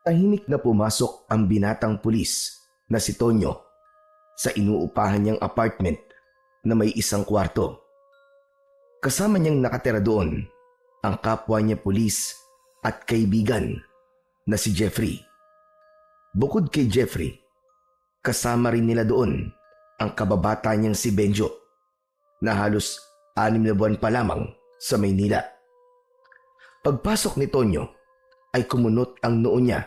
Tahimik na pumasok ang binatang pulis na si Tonyo sa inuupahan niyang apartment na may isang kwarto. Kasama niyang nakatira doon ang kapwa niya pulis at kaibigan na si Jeffrey. Bukod kay Jeffrey, kasama rin nila doon ang kababata niyang si Benjo na halos 6 na buwan pa lamang sa Maynila. Pagpasok ni Tonyo ay kumunot ang noo niya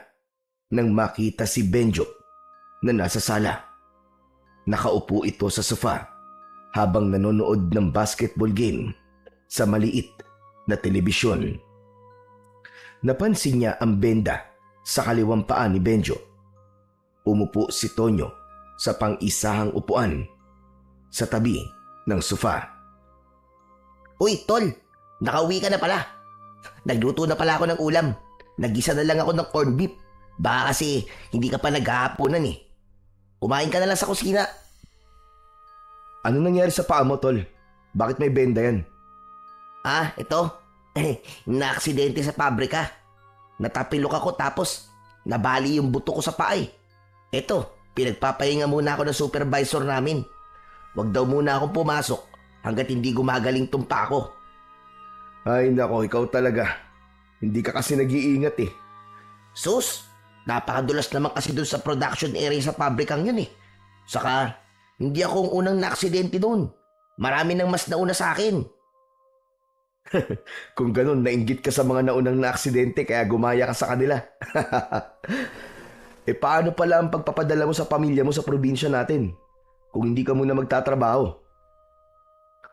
nang makita si Benjo na nasa sala. Nakaupo ito sa sofa habang nanonood ng basketball game sa maliit na telebisyon. Napansin niya ang benda sa kaliwang paa ni Benjo. Umupo si Tonyo sa pang-isahang upuan sa tabi ng sofa. Uy, tol! Nakauwi ka na pala. Nagluto na pala ako ng ulam. Nagisa na lang ako ng corned beef. Baka kasi hindi ka pa naghahaponan eh. Kumain ka na lang sa kusina. Ano nangyari sa paa mo, tol? Bakit may benda yan? Ito. Naaksidente sa pabrika. Natapilok ako tapos nabali yung buto ko sa paa eh. Ito, pinagpapahinga muna ako ng supervisor namin. Wag daw muna akong pumasok hanggat hindi gumagaling tong paa ko. Ay nako, ikaw talaga. Hindi ka kasi nag-iingat eh. Sus, napakadulas naman kasi dun sa production area sa pabrikang yun eh. Saka, hindi ako ang unang naaksidente doon. Marami nang mas nauna sa akin. Kung ganun, nainggit ka sa mga naunang naaksidente kaya gumaya ka sa kanila. Paano pala ang pagpapadala mo sa pamilya mo sa probinsya natin kung hindi ka muna magtatrabaho?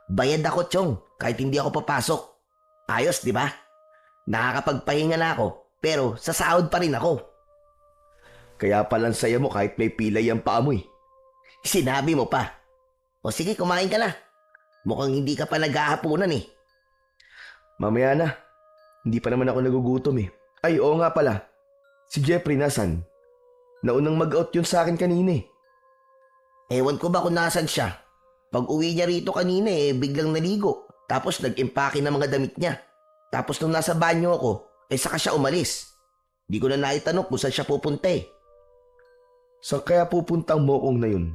Bayad ako, Chong, kahit hindi ako papasok. Ayos, di ba? Nakakapagpahinga na ako, pero sa sahod pa rin ako. Kaya palang saya mo kahit may pilay ang paa mo eh. Sinabi mo pa. O sige, kumain ka na. Mukhang hindi ka pa naghahaponan eh. Mamaya na. Hindi pa naman ako nagugutom eh. Ay, oo nga pala. Si Jeffrey nasan? Naunang mag-out yun sa akin kanina eh. Ewan ko ba kung nasan siya. Pag uwi niya rito kanina biglang naligo. Tapos nag-impake ng mga damit niya. Tapos nung nasa banyo ako, saka siya umalis. Di ko na naitanong kung saan siya pupunta eh. Saan kaya pupuntang mokong na yun?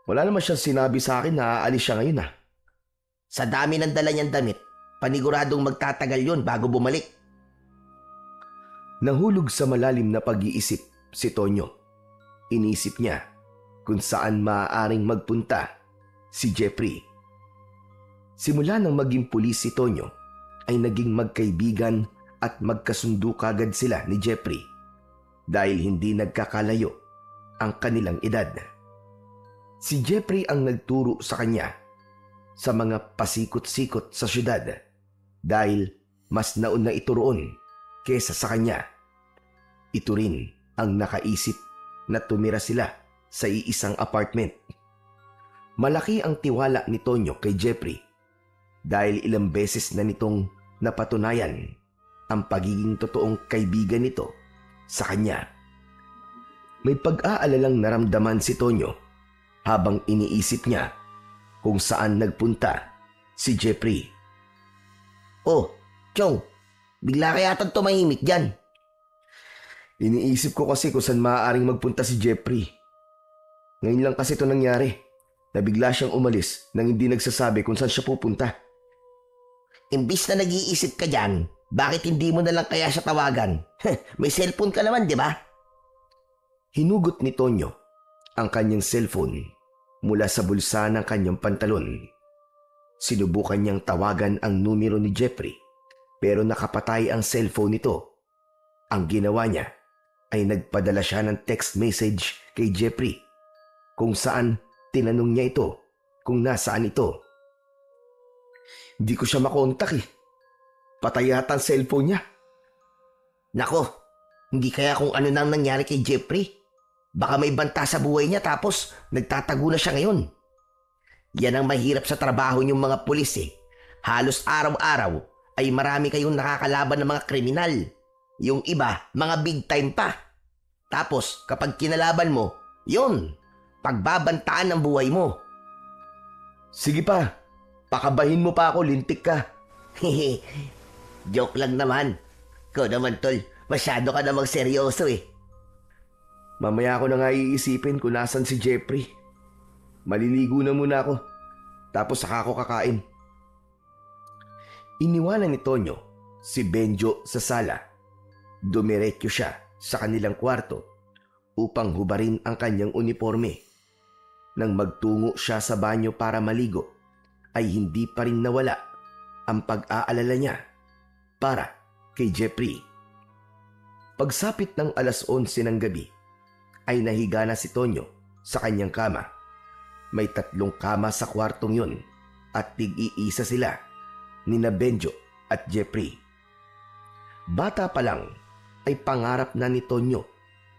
Wala naman siyang sinabi sa akin na aalis siya ngayon ah. Sa dami ng dala niyang damit, paniguradong magtatagal yun bago bumalik. Nahulog sa malalim na pag-iisip si Tonyo. Inisip niya kung saan maaaring magpunta si Jeffrey. Simula nang maging pulis si Tonyo, ay naging magkaibigan at magkasundo kagad sila ni Jeffrey dahil hindi nagkakalayo ang kanilang edad. Si Jeffrey ang nagturo sa kanya sa mga pasikot-sikot sa syudad dahil mas nauna ito roon kesa sa kanya. Ito rin ang nakaisip na tumira sila sa iisang apartment. Malaki ang tiwala ni Tonyo kay Jeffrey dahil ilang beses na nitong napatunayan ang pagiging totoong kaibigan nito sa kanya. May pag-aalalang naramdaman si Tonyo habang iniisip niya kung saan nagpunta si Jeffrey. Oh, Chong, bigla kaya yatang tumahimik dyan. Iniisip ko kasi kung saan maaaring magpunta si Jeffrey. Ngayon lang kasi ito nangyari na bigla siyang umalis nang hindi nagsasabi kung saan siya pupunta. Imbis na nag-iisip ka dyan, bakit hindi mo na lang kaya siya tawagan? May cellphone ka naman, di ba? Hinugot ni Tonyo ang kanyang cellphone mula sa bulsa ng kanyang pantalon. Sinubukan niyang tawagan ang numero ni Jeffrey pero nakapatay ang cellphone nito. Ang ginawa niya ay nagpadala siya ng text message kay Jeffrey kung saan tinanong niya ito kung nasaan ito. Hindi ko siya makontak eh. Patay yata ang cellphone niya. Nako, hindi kaya kung ano nang nangyari kay Jeffrey. Baka may banta sa buhay niya tapos nagtatago na siya ngayon. Yan ang mahirap sa trabaho niyong mga pulis eh. Halos araw-araw ay marami kayong nakakalaban ng mga kriminal. Yung iba, mga big time pa. Tapos kapag kinalaban mo, yun, pagbabantaan ang buhay mo. Sige pa, pakabahin mo pa ako, lintik ka. Joke lang naman. Ikaw naman, tol. Masyado ka namang seryoso eh. Mamaya ko na nga iisipin kung nasan si Jeffrey. Maliligo na muna ako, tapos saka ako kakain. Iniwanan ni Tonyo si Benjo sa sala. Dumiretso siya sa kanilang kwarto upang hubarin ang kanyang uniforme. Nang magtungo siya sa banyo para maligo, ay hindi pa rin nawala ang pag-aalala niya para kay Jeffrey. Pagsapit ng 11:00 ng gabi, ay nahiga na si Tonyo sa kanyang kama. May 3 kama sa kwartong yun at tig-iisa sila nina Benjo at Jeffrey. Bata pa lang ay pangarap na ni Tonyo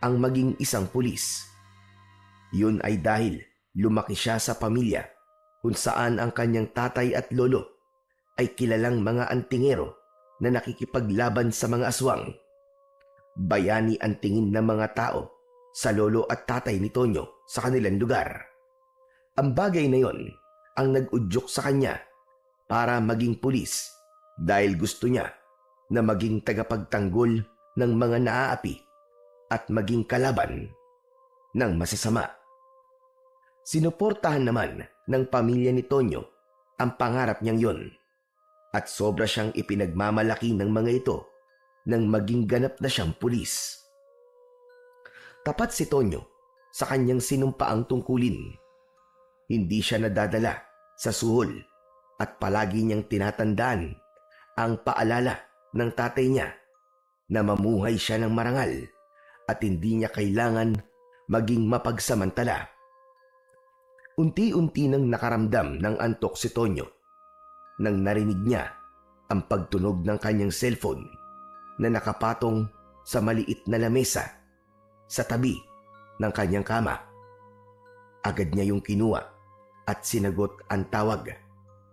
ang maging isang pulis. Yun ay dahil lumaki siya sa pamilya kung saan ang kanyang tatay at lolo ay kilalang mga antingero na nakikipaglaban sa mga aswang. Bayani ang tingin ng mga tao sa lolo at tatay ni Tonyo sa kanilang lugar. Ang bagay na yon ang nag-udyok sa kanya para maging pulis dahil gusto niya na maging tagapagtanggol ng mga naaapi at maging kalaban ng masasama. Sinuportahan naman ng pamilya ni Tonyo ang pangarap niyang yon at sobra siyang ipinagmamalaki ng mga ito nang maging ganap na siyang pulis. Tapat si Tonyo sa kanyang sinumpaang tungkulin. Hindi siya nadadala sa suhol at palagi niyang tinatandaan ang paalala ng tatay niya na mamuhay siya ng marangal at hindi niya kailangan maging mapagsamantala. Unti-unti nang nakaramdam ng antok si Tonyo nang narinig niya ang pagtunog ng kanyang cellphone na nakapatong sa maliit na lamesa sa tabi ng kanyang kama. Agad niya yung kinuha at sinagot ang tawag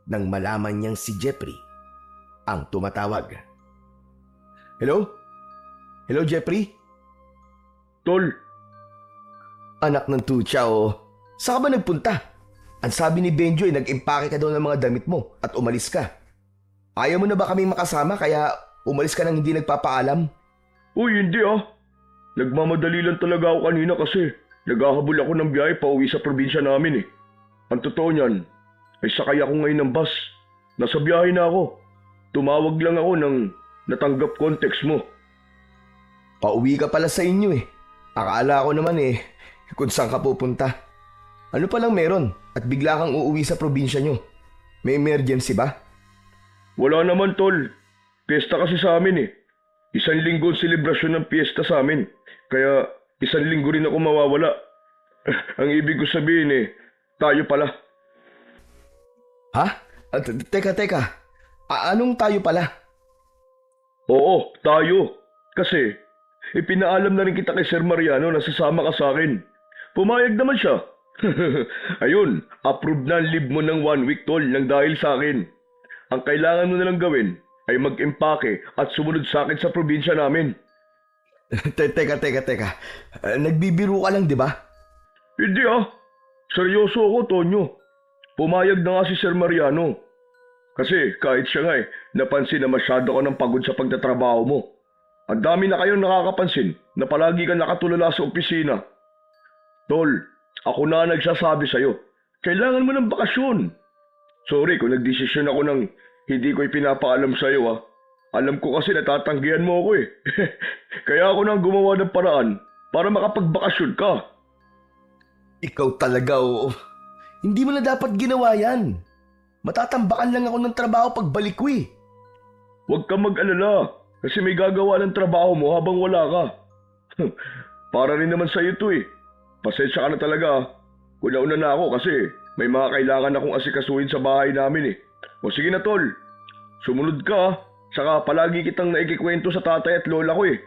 nang malaman niyang si Jeffrey ang tumatawag. Hello? Hello, Jeffrey? Tol, Anak ng tutsa o. Saan ka ba nagpunta? Ang sabi ni Benjo ay nag-impake ka daw ng mga damit mo at umalis ka. Ayaw mo na ba kaming makasama kaya umalis ka nang hindi nagpapaalam? uy hindi ah. Nagmamadali lang talaga ako kanina kasi naghahabol ako ng biyahe pa uwi sa probinsya namin eh. Ang totoo niyan, ay sakay ako ngayon ng bus. Nasa biyahe na ako. Tumawag lang ako nang natanggap ko ang text mo. Pauwi ka pala sa inyo eh. Akala ko naman eh kung saan ka pupunta. Ano palang meron at bigla kang uuwi sa probinsya nyo? May emergency ba? Wala naman tol. Piyesta kasi sa amin eh. 1 linggo ang selebrasyon ng piyesta sa amin. Kaya 1 linggo rin ako mawawala. Ang ibig ko sabihin eh, tayo pala. Ha? Teka. Anong tayo pala? Oo, tayo. Kasi ipinaalam na rin kita kay Sir Mariano na sasama ka sa akin. Pumayag naman siya. Ayun, approve na ang leave mo ng 1 week tol nang dahil sa akin. Ang kailangan mo na lang gawin ay mag-impake at sumunod sa akin sa probinsya namin. Teka. Nagbibiro ka lang, di ba? Hindi ah. Seryoso ako, Tonyo. Pumayag na nga si Sir Mariano. Kasi kahit siya nga napansin na masyado ka ng pagod sa pagtatrabaho mo. Ang dami na kayong nakakapansin na palagi ka nakatulala sa opisina. Tol, ako na nagsasabi sa'yo, kailangan mo ng bakasyon. Sorry kung nagdesisyon ako ng hindi ko ipinapaalam sa'yo ah. Alam ko kasi natatanggihan mo ako eh. Kaya ako nang gumawa ng paraan para makapagbakasyon ka. Ikaw talaga oo. Hindi mo na dapat ginawa yan. Matatambakan lang ako ng trabaho pagbalik ko eh. Huwag kang mag-alala kasi may gagawa ng trabaho mo habang wala ka. Para rin naman sa'yo to eh. Pasensya ka na talaga ah. Una na ako kasi may mga kailangan akong asikasuhin sa bahay namin eh. O sige na tol, sumunod ka ah. Saka palagi kitang naikikwento sa tatay at lola ko eh.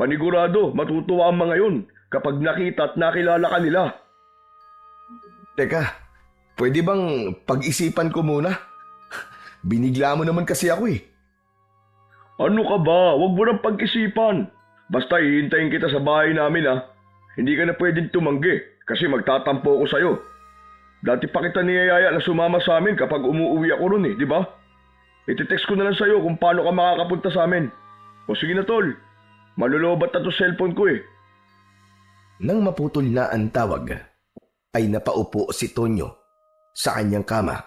Panigurado, matutuwa ang mga yun kapag nakita at nakilala ka nila. Teka, pwede bang pag-isipan ko muna? Binigla mo naman kasi ako eh. Ano ka ba? Huwag mo nang pag-isipan. Basta hihintayin kita sa bahay namin ah. Hindi ka na pwedeng tumanggi kasi magtatampo ako sa'yo. Dati pa kita niyayaya na sumama sa amin kapag umuwi ako ron eh, di ba? Iti-text ko na lang sa'yo kung paano ka makakapunta sa amin. O sige na tol, Malulobat na to cellphone ko eh. Nang maputol na ang tawag, ay napaupo si Tonyo sa kanyang kama.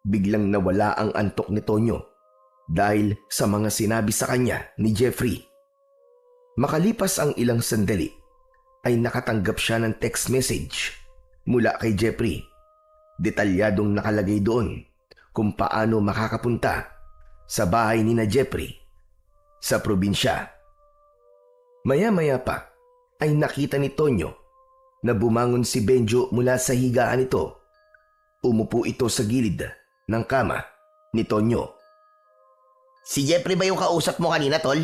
Biglang nawala ang antok ni Tonyo dahil sa mga sinabi sa kanya ni Jeffrey. Makalipas ang ilang sandali, ay nakatanggap siya ng text message mula kay Jeffrey. Detalyadong nakalagay doon kung paano makakapunta sa bahay ni na Jeffrey sa probinsya. Maya-maya pa ay nakita ni Tonyo na bumangon si Benjo mula sa higaan nito. Umupo ito sa gilid ng kama ni Tonyo. Si Jeffrey ba yung kausap mo kanina, Tol?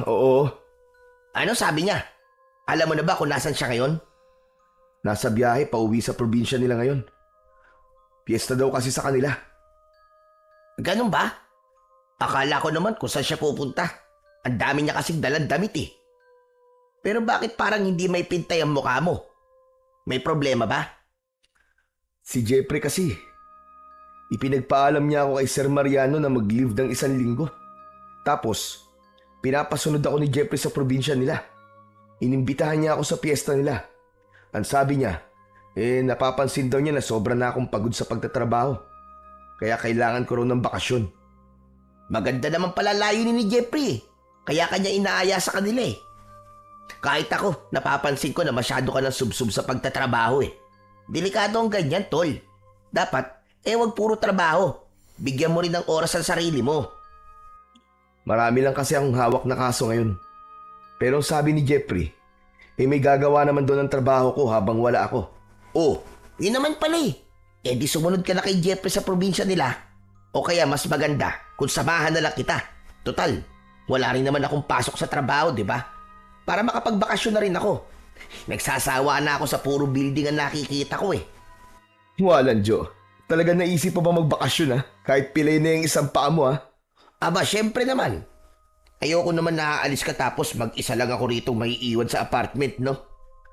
Oo. Ano sabi niya? Alam mo na ba kung nasan siya ngayon? Nasa biyahe pauwi sa probinsya nila ngayon. Piyesta daw kasi sa kanila. Ganun ba? Akala ko naman kung saan siya pupunta. Ang dami niya kasing dalang damit eh. Pero bakit parang hindi may pintay ang mukha mo? May problema ba? Si Jeffrey kasi, ipinagpaalam niya ako kay Sir Mariano na mag-leave ng 1 linggo. Tapos, pinapasunod ako ni Jeffrey sa probinsya nila. Inimbitahan niya ako sa piyesta nila. Ang sabi niya, napapansin daw niya na sobra na akong pagod sa pagtatrabaho. Kaya kailangan ko raw ng bakasyon. Maganda naman pala layunin ni Jeffrey. Kaya kanya inaaya sa kanila eh. Kahit ako, napapansin ko na masyado ka ng subsub sa pagtatrabaho eh. Delikado ang ganyan, Tol. Dapat, wag puro trabaho. Bigyan mo rin ng oras sa sarili mo. Marami lang kasi ang hawak na kaso ngayon. Pero sabi ni Jeffrey, may gagawa naman doon ang trabaho ko habang wala ako. Oh, yun naman pala eh. Di sumunod ka na kay Jeffrey sa probinsya nila. O kaya mas maganda kung samahan na lang kita. Total, wala rin naman akong pasok sa trabaho, di ba? Para makapagbakasyon na rin ako. Nagsasawa na ako sa puro building ang nakikita ko eh. Walang Joe. Talaga naisip pa ba magbakasyon Kahit pilay na yung isang paa mo Aba, syempre naman. Ayoko naman naaalis ka tapos mag-isa lang ako rito may iwan sa apartment, no?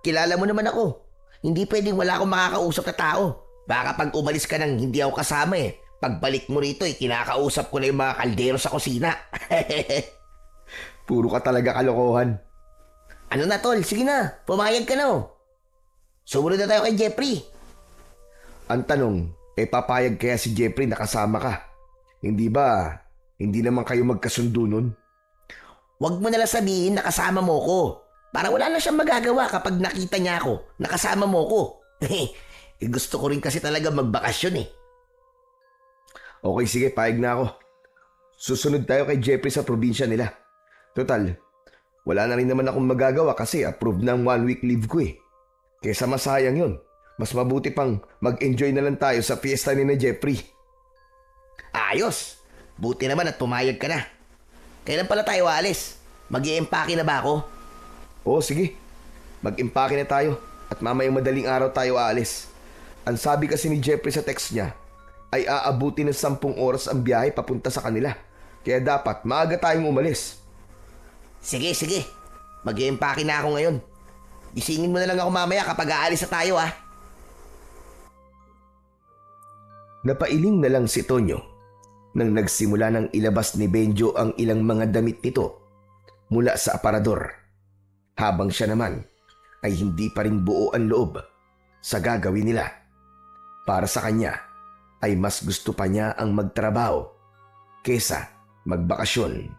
Kilala mo naman ako. Hindi pwedeng wala akong makakausap na tao. Baka pag umalis ka nang hindi ako kasama Pagbalik mo rito kinakausap ko na yung mga kaldero sa kusina. Puro ka talaga kalokohan. Ano na, Tol? Sige na. Pumayag ka na. Sumunod na tayo kay Jeffrey. Ang tanong, papayag kaya si Jeffrey na kasama ka? Hindi ba, hindi naman kayo magkasundo nun? Huwag mo nalang sabihin na kasama mo ko. Para wala na siyang magagawa kapag nakita niya ako na kasama mo ko. Gusto ko rin kasi talaga magbakasyon Okay, sige, payag na ako. Susunod tayo kay Jeffrey sa probinsya nila. Total, wala na rin naman akong magagawa kasi approved ng 1 week leave ko Kesa masayang yun. Mas mabuti pang mag-enjoy na lang tayo sa fiesta ni na Jeffrey. Ayos! Buti naman at pumayag ka na. Kailan pala tayo aalis? Mag-i-empake na ba ako? Oo, sige. Mag-impake na tayo at mamayang madaling araw tayo aalis. Ang sabi kasi ni Jeffrey sa text niya ay aabuti ng 10 oras ang biyahe papunta sa kanila. Kaya dapat maaga tayong umalis. Sige. Mag-i-empake na ako ngayon. Gisingin mo na lang ako mamaya kapag aalis na tayo Napailing na lang si Tonyo nang nagsimula ng ilabas ni Benjo ang ilang mga damit nito mula sa aparador. Habang siya naman ay hindi pa rin buo ang loob sa gagawin nila. Para sa kanya ay mas gusto pa niya ang magtrabaho kesa magbakasyon.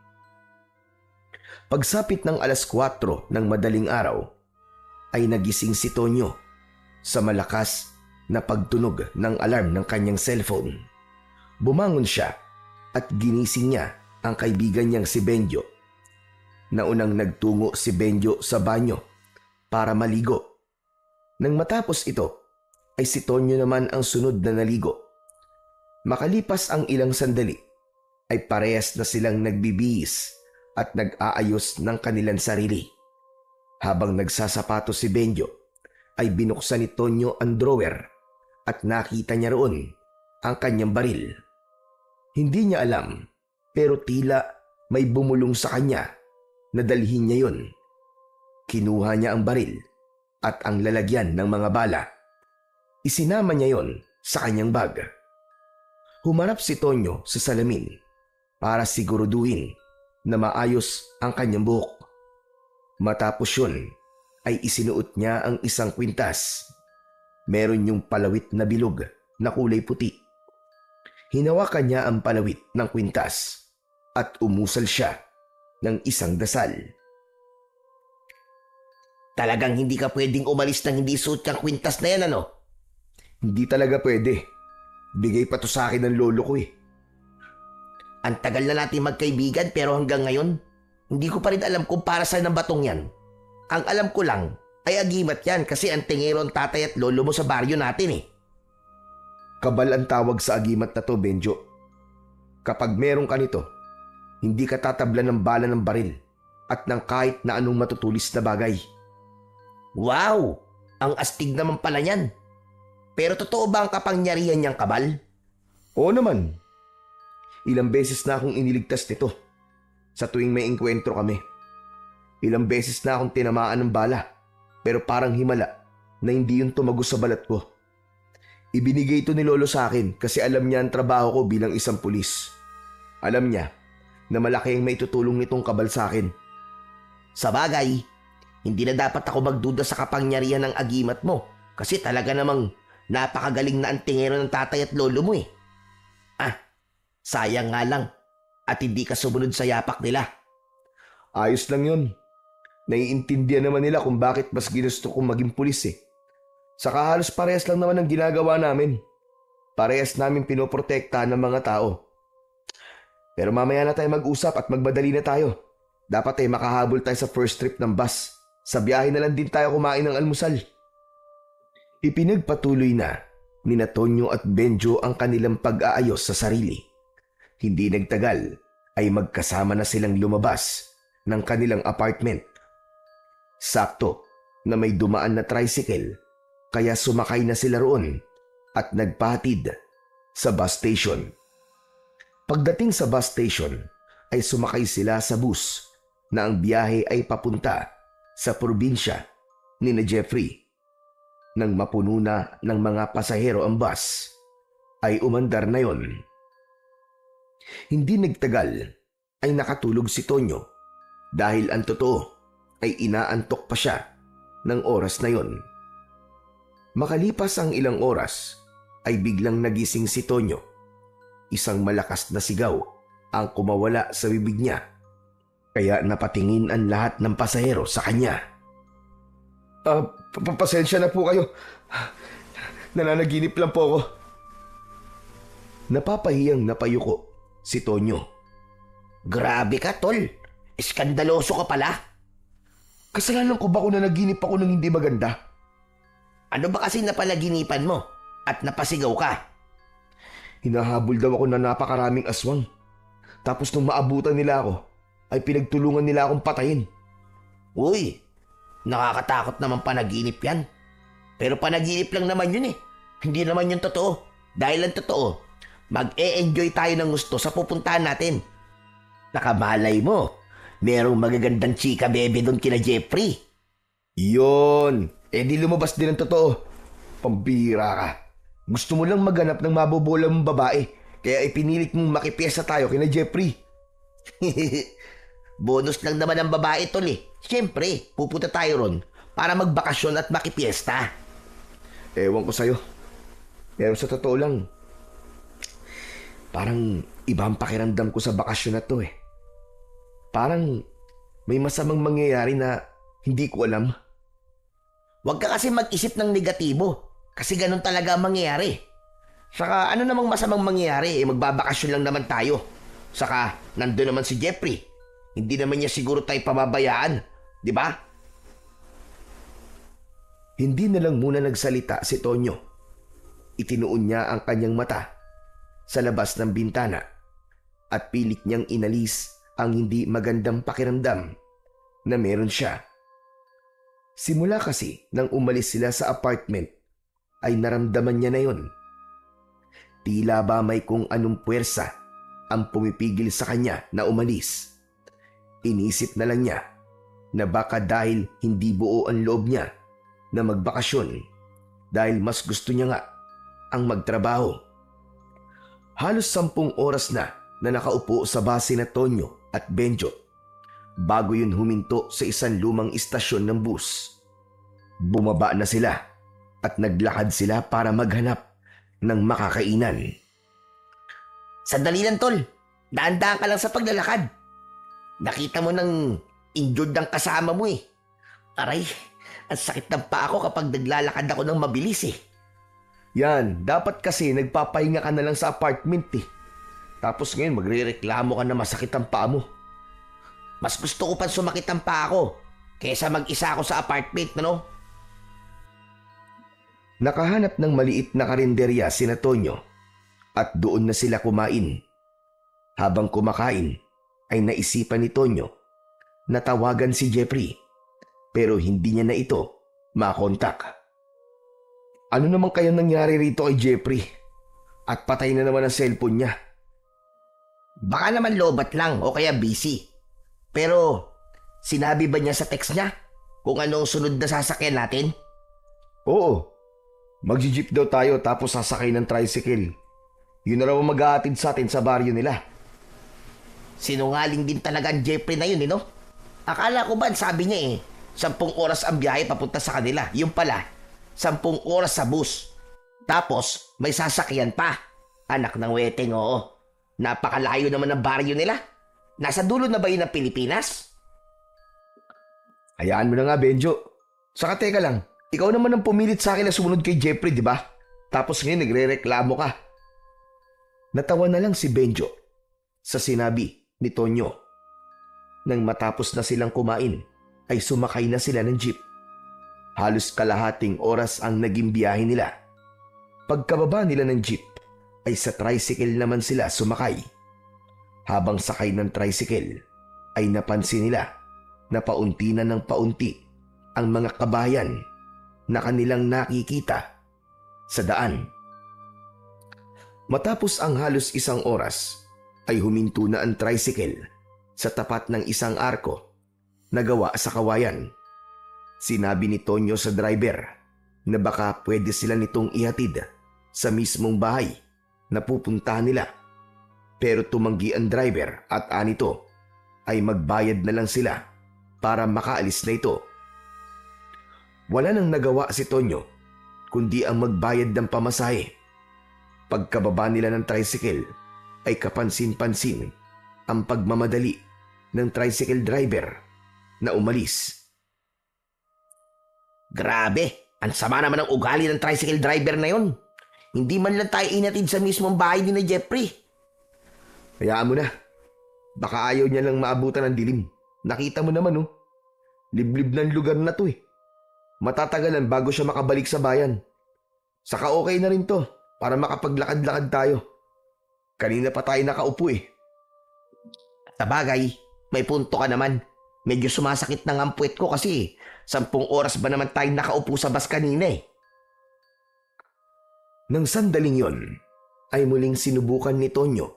Pagsapit ng 4:00 ng madaling araw ay nagising si Tonyo sa malakas na pagtunog ng alarm ng kanyang cellphone. Bumangon siya at ginising niya ang kaibigan niyang si Benjo. Naunang nagtungo si Benjo sa banyo para maligo. Nang matapos ito, ay si Tonyo naman ang sunod na naligo. Makalipas ang ilang sandali, ay parehas na silang nagbibihis at nag-aayos ng kanilang sarili. Habang nagsasapato si Benjo, ay binuksan ni Tonyo ang drawer at nakita niya roon ang kanyang baril. Hindi niya alam, pero tila may bumulong sa kanya na dalhin niya yon. Kinuha niya ang baril at ang lalagyan ng mga bala. Isinama niya yon sa kanyang bag. Humarap si Tonyo sa salamin para siguraduhin na maayos ang kanyang buhok. Matapos yun ay isinuot niya ang isang kwintas. Meron yung palawit na bilog na kulay puti. Hinawakan niya ang palawit ng kwintas at umusal siya ng isang dasal. Talagang hindi ka pwedeng umalis nang hindi suot yung kwintas na yan, ano? Hindi talaga pwede. Bigay pa to sa akin ng lolo ko eh. Ang tagal na natin magkaibigan pero hanggang ngayon, hindi ko pa rin alam kung para saan ang batong yan. Ang alam ko lang ay agimat yan kasi ang tingero ang tatay at lolo mo sa baryo natin eh. Kabal ang tawag sa agimat na to, Benjo. Kapag meron ka nito, hindi ka tatablan ng bala ng baril at ng kahit na anong matutulis na bagay. Wow! Ang astig naman pala niyan. Pero totoo ba ang kapangyarihan niyang kabal? Oo naman. Ilang beses na akong iniligtas nito sa tuwing may engkwentro kami. Ilang beses na akong tinamaan ng bala pero parang himala na hindi yun tumagos sa balat ko. Ibinigay ito ni Lolo sa akin kasi alam niya ang trabaho ko bilang isang pulis. Alam niya na malaki ang may tutulong nitong kabal sa akin. Sa bagay, hindi na dapat ako magduda sa kapangyarihan ng agimat mo kasi talaga namang napakagaling na ang tingero ng tatay at lolo mo eh. Sayang nga lang at hindi ka sumunod sa yapak nila. Ayos lang yun. Naiintindihan naman nila kung bakit mas ginusto kong maging pulis eh. Saka halos parehas lang naman ang ginagawa namin. Parehas namin pinoprotektahan ng mga tao. Pero mamaya na tayo mag-usap at magmadali na tayo. Dapat makahabol tayo sa first trip ng bus. Sa biyahe na lang din tayo kumain ng almusal. Ipinagpatuloy na ni Tonyo at Benjo ang kanilang pag-aayos sa sarili. Hindi nagtagal ay magkasama na silang lumabas ng kanilang apartment. Sakto na may dumaan na tricycle kaya sumakay na sila roon at nagpahatid sa bus station. Pagdating sa bus station ay sumakay sila sa bus na ang biyahe ay papunta sa probinsya ni Jeffrey. Nang mapuno na ng mga pasahero ang bus, ay umandar na yon. Hindi nagtagal ay nakatulog si Tonyo dahil ang totoo ay inaantok pa siya ng oras na yon. Makalipas ang ilang oras ay biglang nagising si Tonyo. Isang malakas na sigaw ang kumawala sa bibig niya kaya napatingin ang lahat ng pasahero sa kanya. Pasensya na po kayo. Nananaginip lang po ako. Napapahiyang napayuko si Tonyo. Grabe ka, tol. Iskandaloso ka pala. Kasalanan ko ba kung nanaginip ako ng hindi maganda? Ano ba kasi napalaginipan mo at napasigaw ka? Hinahabol daw ako na napakaraming aswang. Tapos nung maabutan nila ako, ay pinagtulungan nila akong patayin. Uy, nakakatakot naman panaginip yan. Pero panaginip lang naman yun eh. Hindi naman yun totoo. Dahil ang totoo, mag-e-enjoy tayo ng gusto sa pupuntahan natin. Nakamalay mo, merong magagandang chika bebe doon kina Jeffrey. Yun, di lumabas din ang totoo. Pambira ka. Gusto mo lang maghanap ng mabobola mong babae, kaya ipinilit mong makipiyesa tayo kina Jeffrey. Bonus lang naman ang babae, tol eh. Siyempre, pupunta tayo ron para magbakasyon at makipiesta. Ewan ko sa'yo. Pero sa totoo lang, parang iba ang pakiramdam ko sa bakasyon na to eh. Parang may masamang mangyayari na hindi ko alam. Huwag ka kasi mag-isip ng negatibo kasi ganun talaga ang mangyayari. Saka ano namang masamang mangyayari magbabakasyon lang naman tayo. Saka nandun naman si Jeffrey. Hindi naman niya siguro tayo pababayaan, di ba? Hindi na lang muna nagsalita si Tonyo. Itinuon niya ang kanyang mata sa labas ng bintana at pilit niyang inalis ang hindi magandang pakiramdam na meron siya. Simula kasi nang umalis sila sa apartment ay naramdaman niya na yon. Tila ba may kung anong puwersa ang pumipigil sa kanya na umalis. Inisip na lang niya na baka dahil hindi buo ang loob niya na magbakasyon dahil mas gusto niya nga ang magtrabaho. Halos 10 oras na nakaupo sa base na Tonyo at Benjo bago yun huminto sa isang lumang istasyon ng bus. Bumaba na sila at naglakad sila para maghanap ng makakainan. Sandali lang, tol. Daan-daan ka lang sa paglalakad. Nakita mo nang injured ang kasama mo eh. Aray, ang sakit ng paa ko kapag naglalakad ako ng mabilis eh. Yan, dapat kasi nagpapahinga ka na lang sa apartment eh. Tapos ngayon magrereklamo ka na masakit ang paa mo. Mas gusto ko pa sumakit ang paa ko kaysa mag-isa ako sa apartment, ano? Nakahanap ng maliit na karinderya sina Tonyo at doon na sila kumain. Habang kumakain ay naisipan ni Tonyo na tawagan si Jeffrey pero hindi niya na ito makontak. Ano naman kaya nangyari rito kay Jeffrey? At patay na naman ang cellphone niya. Baka naman lobat lang o kaya busy. Pero sinabi ba niya sa text niya kung anong sunod na sasakyan natin? Oo. Magji-jeep daw tayo tapos sasakay ng tricycle. Yun na raw ang mag-aatid sa atin sa baryo nila. Sinungaling din talaga ang Jeffrey na yun, no? Akala ko ba sabi niya 10 oras ang biyahe papunta sa kanila. Yung pala, 10 oras sa bus. Tapos may sasakyan pa. Anak ng weteng, oo. Napakalayo naman ang baryo nila. Nasa dulo na ba yun ng Pilipinas? Hayaan mo na nga, Benjo. Saka teka lang, ikaw naman ang pumilit sa akin na sumunod kay Jeffrey, di ba? Tapos ngayon nagre-reklamo ka. Natawa na lang si Benjo sa sinabi ni Tonyo. Nang matapos na silang kumain, ay sumakay na sila ng jeep. Halos kalahating oras ang naging biyahe nila. Pagkababa nila ng jeep, ay sa tricycle naman sila sumakay. Habang sakay ng tricycle, ay napansin nila na paunti na ng paunti ang mga kabayan na kanilang nakikita sa daan. Matapos ang halos 1 oras, ay huminto na ang tricycle sa tapat ng isang arko na gawa sa kawayan. Sinabi ni Tonyo sa driver na baka pwede sila nitong ihatid sa mismong bahay na pupuntahan nila. Pero tumanggi ang driver at anito ay magbayad na lang sila para makaalis na ito. Wala nang nagawa si Tonyo kundi ang magbayad ng pamasahe. Pagkababa nila ng tricycle ay kapansin-pansin ang pagmamadali ng tricycle driver na umalis. Grabe, ang sama naman ng ugali ng tricycle driver na yon. Hindi man lang tayo inatid sa mismong bahay ni na Jeffrey. Hayaan mo na. Baka ayaw niya lang maabutan ng dilim. Nakita mo naman liblib ng lugar na to eh. Matatagalan bago siya makabalik sa bayan. Saka okay na rin to para makapaglakad-lakad tayo. Kanina pa tayo nakaupo eh. Sabagay, may punto ka naman. Medyo sumasakit na ang puwet ko kasi 10 oras ba naman tayo nakaupo sa bus kanina eh. Nang sandaling yon, ay muling sinubukan ni Tonyo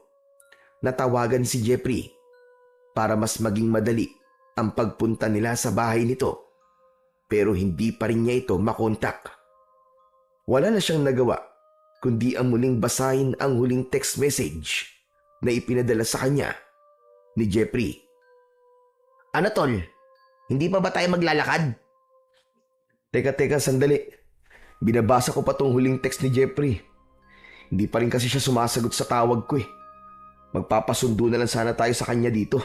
na tawagan si Jeffrey para mas maging madali ang pagpunta nila sa bahay nito. Pero hindi pa rin niya ito makontak. Wala na siyang nagawa kundi ang muling basahin ang huling text message na ipinadala sa kanya ni Jeffrey. Ano tol? Hindi pa ba tayo maglalakad? Teka, sandali. Binabasa ko pa tong huling text ni Jeffrey. Hindi pa rin kasi siya sumasagot sa tawag ko eh. Magpapasundo na lang sana tayo sa kanya dito.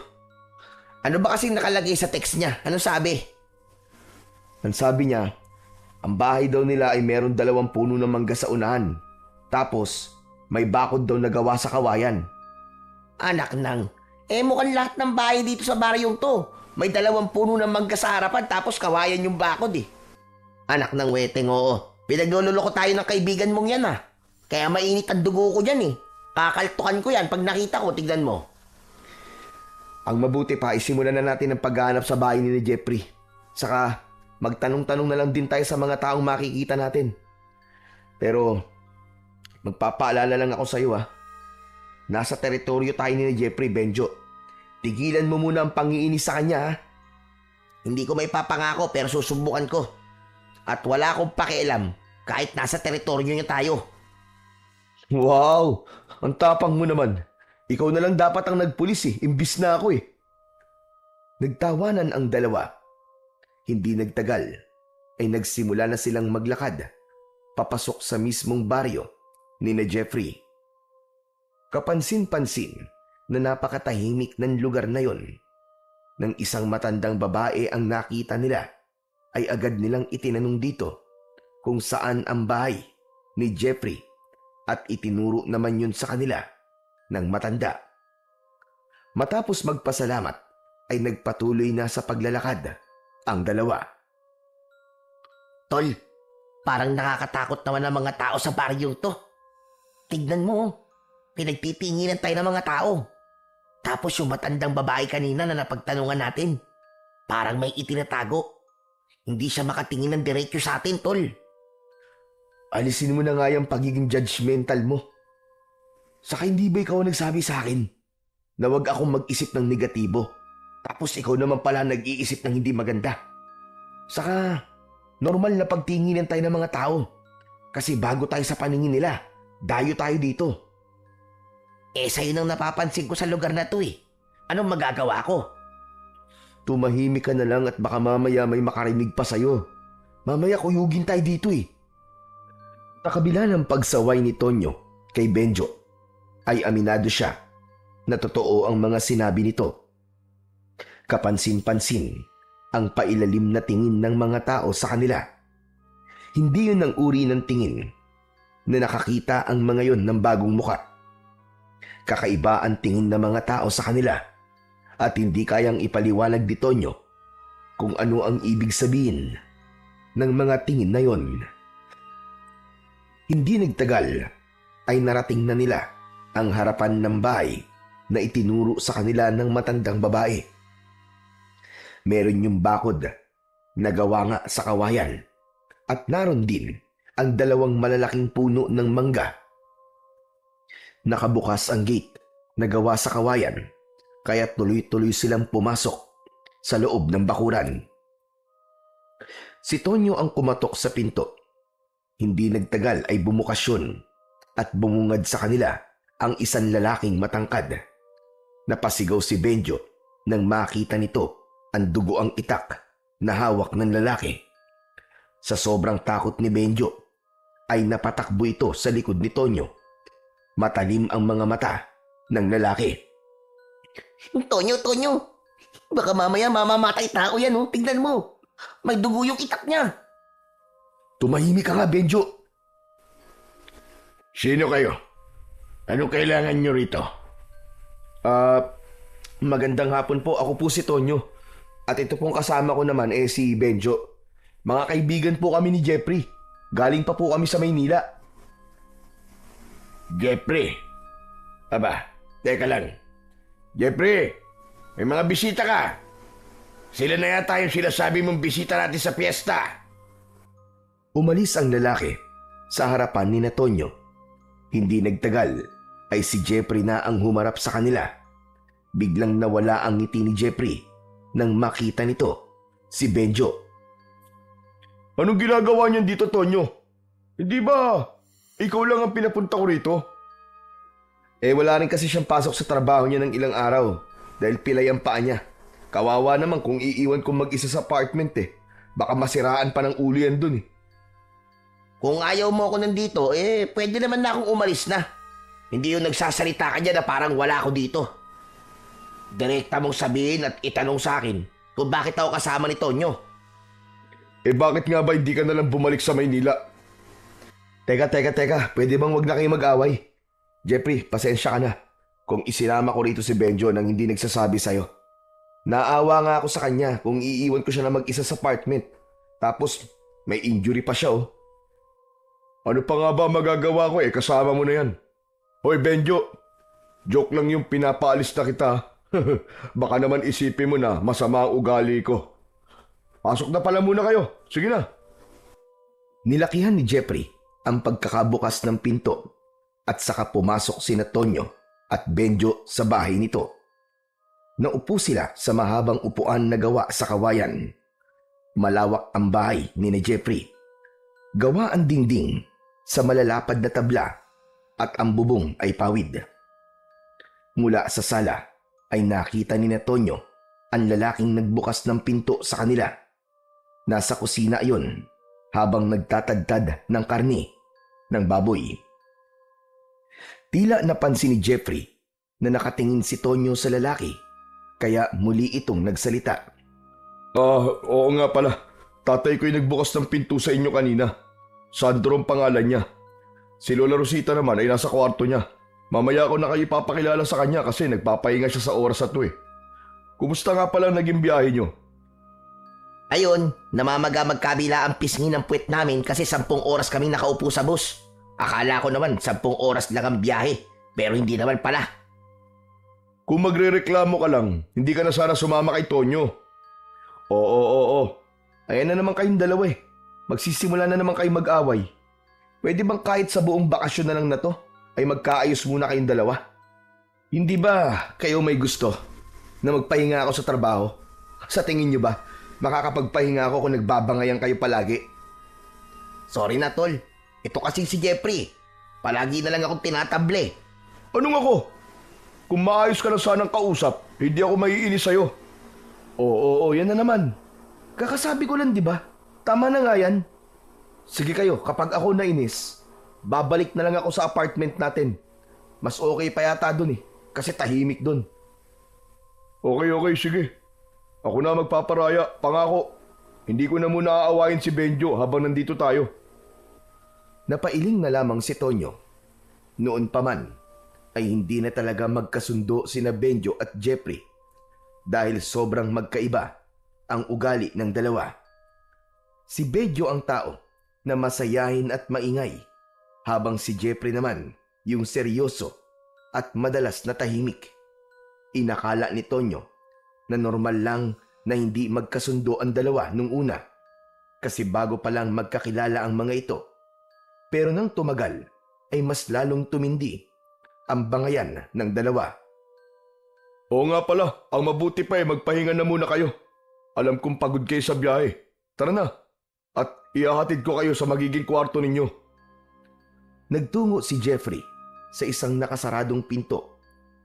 Ano ba kasing nakalagay sa text niya? Ano sabi? Ang sabi niya, ang bahay daw nila ay meron 2 puno ng mangga sa unahan. Tapos, may bakod daw na gawa sa kawayan. Anak nang, mukhang lahat ng bahay dito sa baryong to. May 2 puno ng mangga sa harapan tapos kawayan yung bakod eh. Anak ng weteng, oo. Pinagluloko tayo ng kaibigan mong yan ah. Kaya mainit ang dugo ko dyan eh. Kakaltukan ko yan pag nakita ko, tignan mo. Ang mabuti pa, isimulan na natin ang paghahanap sa bahay ni Jeffrey. Saka, magtanong-tanong na lang din tayo sa mga taong makikita natin. Pero, magpapaalala lang ako sa iyo ah. Nasa teritoryo tayo ni Jeffrey, Benjo. Tigilan mo muna ang pangiinis sa kanya ah. Hindi ko may papangako pero susubukan ko. At wala akong pakialam kahit nasa teritoryo niya tayo. Wow! Ang tapang mo naman. Ikaw na lang dapat ang nagpulis eh, imbis na ako eh. Nagtawanan ang dalawa. Hindi nagtagal ay nagsimula na silang maglakad papasok sa mismong baryo ni na Jeffrey. Kapansin-pansin na napakatahimik ng lugar na yon. Nang isang matandang babae ang nakita nila, ay agad nilang itinanong dito kung saan ang bahay ni Jeffrey at itinuro naman yun sa kanila ng matanda. Matapos magpasalamat ay nagpatuloy na sa paglalakad ang dalawa. Tol, parang nakakatakot naman ang mga tao sa baryong to. Tignan mo, pinagtitinginan tayo ng mga tao. Tapos yung matandang babae kanina na napagtanungan natin, parang may itinatago. Hindi siya makatingin ng diretso sa atin, tol. Alisin mo na nga yung pagiging judgmental mo. Saka hindi ba ikaw nagsabi sa akin na wag akong mag-isip ng negatibo? Tapos ikaw naman pala nag-iisip ng hindi maganda. Saka normal na pagtinginan tayo ng mga tao. Kasi bago tayo sa paningin nila, dayo tayo dito. Sa'yo nang napapansin ko sa lugar na to eh. Anong magagawa ko? Tumahimik ka na lang at baka mamaya may makarinig pa sa'yo. Mamaya kuyugin tayo dito eh. Sa kabila ng pagsaway ni Tonyo kay Benjo, ay aminado siya na totoo ang mga sinabi nito. Kapansin-pansin ang pailalim na tingin ng mga tao sa kanila. Hindi yun ang uri ng tingin na nakakita ang mga yon ng bagong muka. Kakaiba ang tingin ng mga tao sa kanila at hindi kayang ipaliwanag ni Tonyo kung ano ang ibig sabihin ng mga tingin na yon. Hindi nagtagal ay narating na nila ang harapan ng bahay na itinuro sa kanila ng matandang babae. Meron yung bakod na gawa nga sa kawayan at naroon din ang dalawang malalaking puno ng mangga. Nakabukas ang gate na gawa sa kawayan kaya tuloy-tuloy silang pumasok sa loob ng bakuran. Si Tonyo ang kumatok sa pinto. Hindi nagtagal ay bumukas yun at bumungad sa kanila ang isang lalaking matangkad. Napasigaw si Benjo nang makita nito ang dugo ang itak na hawak ng lalaki. Sa sobrang takot ni Benjo ay napatakbo ito sa likod ni Tonyo. Matalim ang mga mata ng lalaki. Tonyo, baka mamaya mamamatay tao yan oh. Tignan mo, may dugo yung itak niya. Tumahimik ka nga, Benjo. Sino kayo? Ano kailangan nyo rito? Magandang hapon po. Ako po si Tonyo. At ito pong kasama ko naman si Benjo. Mga kaibigan po kami ni Jeffrey. Galing pa po kami sa Maynila. Jeffrey? Aba, teka lang. Jeffrey, may mga bisita ka. Sila na yata yung sinasabi mong bisita natin sa piyesta. Umalis ang lalaki sa harapan ni Tonyo. Hindi nagtagal ay si Jeffrey na ang humarap sa kanila. Biglang nawala ang ngiti ni Jeffrey nang makita nito si Benjo. Anong ginagawa niyan dito, Tonyo? Hindi ba ikaw lang ang pinapunta ko rito? Wala rin kasi siyang pasok sa trabaho niya ng ilang araw dahil pilay ang paa niya. Kawawa naman kung iiwan kong mag-isa sa apartment Baka masiraan pa ng ulo yan dun Kung ayaw mo ako nandito, pwede naman na akong umalis na. Hindi yung nagsasalita ka dyan na parang wala ako dito. Direkta mong sabihin at itanong sa akin kung bakit ako kasama ni Tonyo. Bakit nga ba hindi ka nalang bumalik sa Maynila? Teka. Pwede bang wag na kayo mag-away? Jeffrey, pasensya ka na kung isinama ko rito si Benjo nang hindi nagsasabi sa'yo. Naawa nga ako sa kanya kung iiwan ko siya na mag-isa sa apartment. Tapos may injury pa siya Ano pa nga ba magagawa ko kasama mo na yan. Hoy Benjo, joke lang yung pinapaalis na kita. Baka naman isipin mo na masama ang ugali ko. Pasok na pala muna kayo. Sige na. Nilakihan ni Jeffrey ang pagkakabukas ng pinto at saka pumasok sina Tonyo at Benjo sa bahay nito. Naupo sila sa mahabang upuan na gawa sa kawayan. Malawak ang bahay ni Jeffrey. Gawa ang dingding sa malalapad na tabla at ang bubong ay pawid. Mula sa sala ay nakita ni Tonyo ang lalaking nagbukas ng pinto sa kanila. Nasa kusina iyon habang nagtatadtad ng karne ng baboy. Tila napansin ni Jeffrey na nakatingin si Tonyo sa lalaki, kaya muli itong nagsalita. Oo nga pala. Tatay ko'y nagbukas ng pinto sa inyo kanina. Sandro ang pangalan niya. Si Lola Rosita naman ay nasa kwarto niya. Mamaya ko na kayo ipapakilala sa kanya kasi nagpapahinga siya sa oras na to eh. Kumusta nga pala naging biyahe niyo? Ayun, namamaga magkabila ang pisngi ng puwet namin kasi 10 oras kaming nakaupo sa bus. Akala ko naman 10 oras lang ang biyahe, pero hindi naman pala. Kung magrereklamo ka lang, hindi ka na sana sumama kay Tonyo. Oo. Ayan na naman kayong dalawa eh. Magsisimula na naman kayong mag-away. Pwede bang kahit sa buong bakasyon na lang na to, ay magkaayos muna kayong dalawa? Hindi ba kayo may gusto na magpahinga ako sa trabaho? Sa tingin nyo ba, makakapagpahinga ako kung nagbabangayan kayo palagi? Sorry na, tol. Ito kasi si Jeffrey. Palagi na lang akong tinatable. Anong ako? Kung maayos ka lang sanang kausap, hindi ako maiinis sa'yo. Oo, yan na naman. Kakasabi ko lang, di ba? Tama na nga yan. Sige kayo, kapag ako nainis, babalik na lang ako sa apartment natin. Mas okay pa yata dun eh, kasi tahimik dun. Okay, sige. Ako na magpaparaya, pangako. Hindi ko na muna aawayin si Benjo habang nandito tayo. Napailing na lamang si Tonyo. Noon pa man, ay hindi na talaga magkasundo sina Benjo at Jeffrey dahil sobrang magkaiba ang ugali ng dalawa. Si Benjo ang tao na masayahin at maingay, habang si Jeffrey naman yung seryoso at madalas na tahimik. Inakala ni Tonyo na normal lang na hindi magkasundo ang dalawa nung una kasi bago pa lang magkakilala ang mga ito. Pero nang tumagal ay mas lalong tumindi ang bangayan ng dalawa. Oo nga pala, ang mabuti pa magpahinga na muna kayo. Alam kong pagod kayo sa biyahe. Tara na, at ihahatid ko kayo sa magiging kwarto ninyo. Nagtungo si Jeffrey sa isang nakasaradong pinto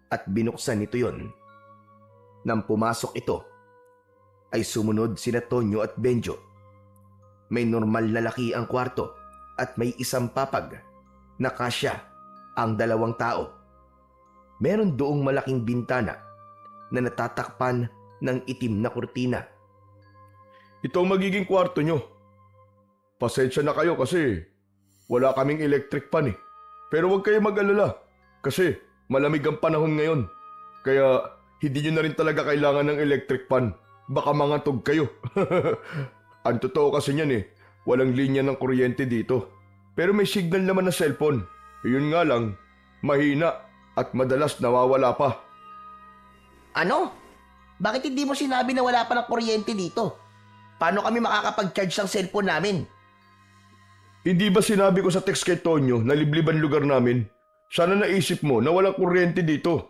at binuksan nito yon. Nang pumasok ito, ay sumunod sina Tonyo at Benjo. May normal na laki ang kwarto at may isang papag na kasya ang 2 tao. Meron doong malaking bintana na natatakpan ng itim na kurtina. Ito ang magiging kwarto nyo. Pasensya na kayo kasi wala kaming electric fan eh. Pero huwag kayo mag-alala kasi malamig ang panahon ngayon. Kaya hindi nyo na rin talaga kailangan ng electric fan. Baka mangatog kayo. Ang totoo kasi niyan eh, walang linya ng kuryente dito. Pero may signal naman na cellphone. Yun nga lang, mahina at madalas nawawala pa. Ano? Bakit hindi mo sinabi na wala pa ng kuryente dito? Paano kami makakapag-charge ng cellphone namin? Hindi ba sinabi ko sa text kay Tonyo na libliban lugar namin? Sana naisip mo na walang kuryente dito.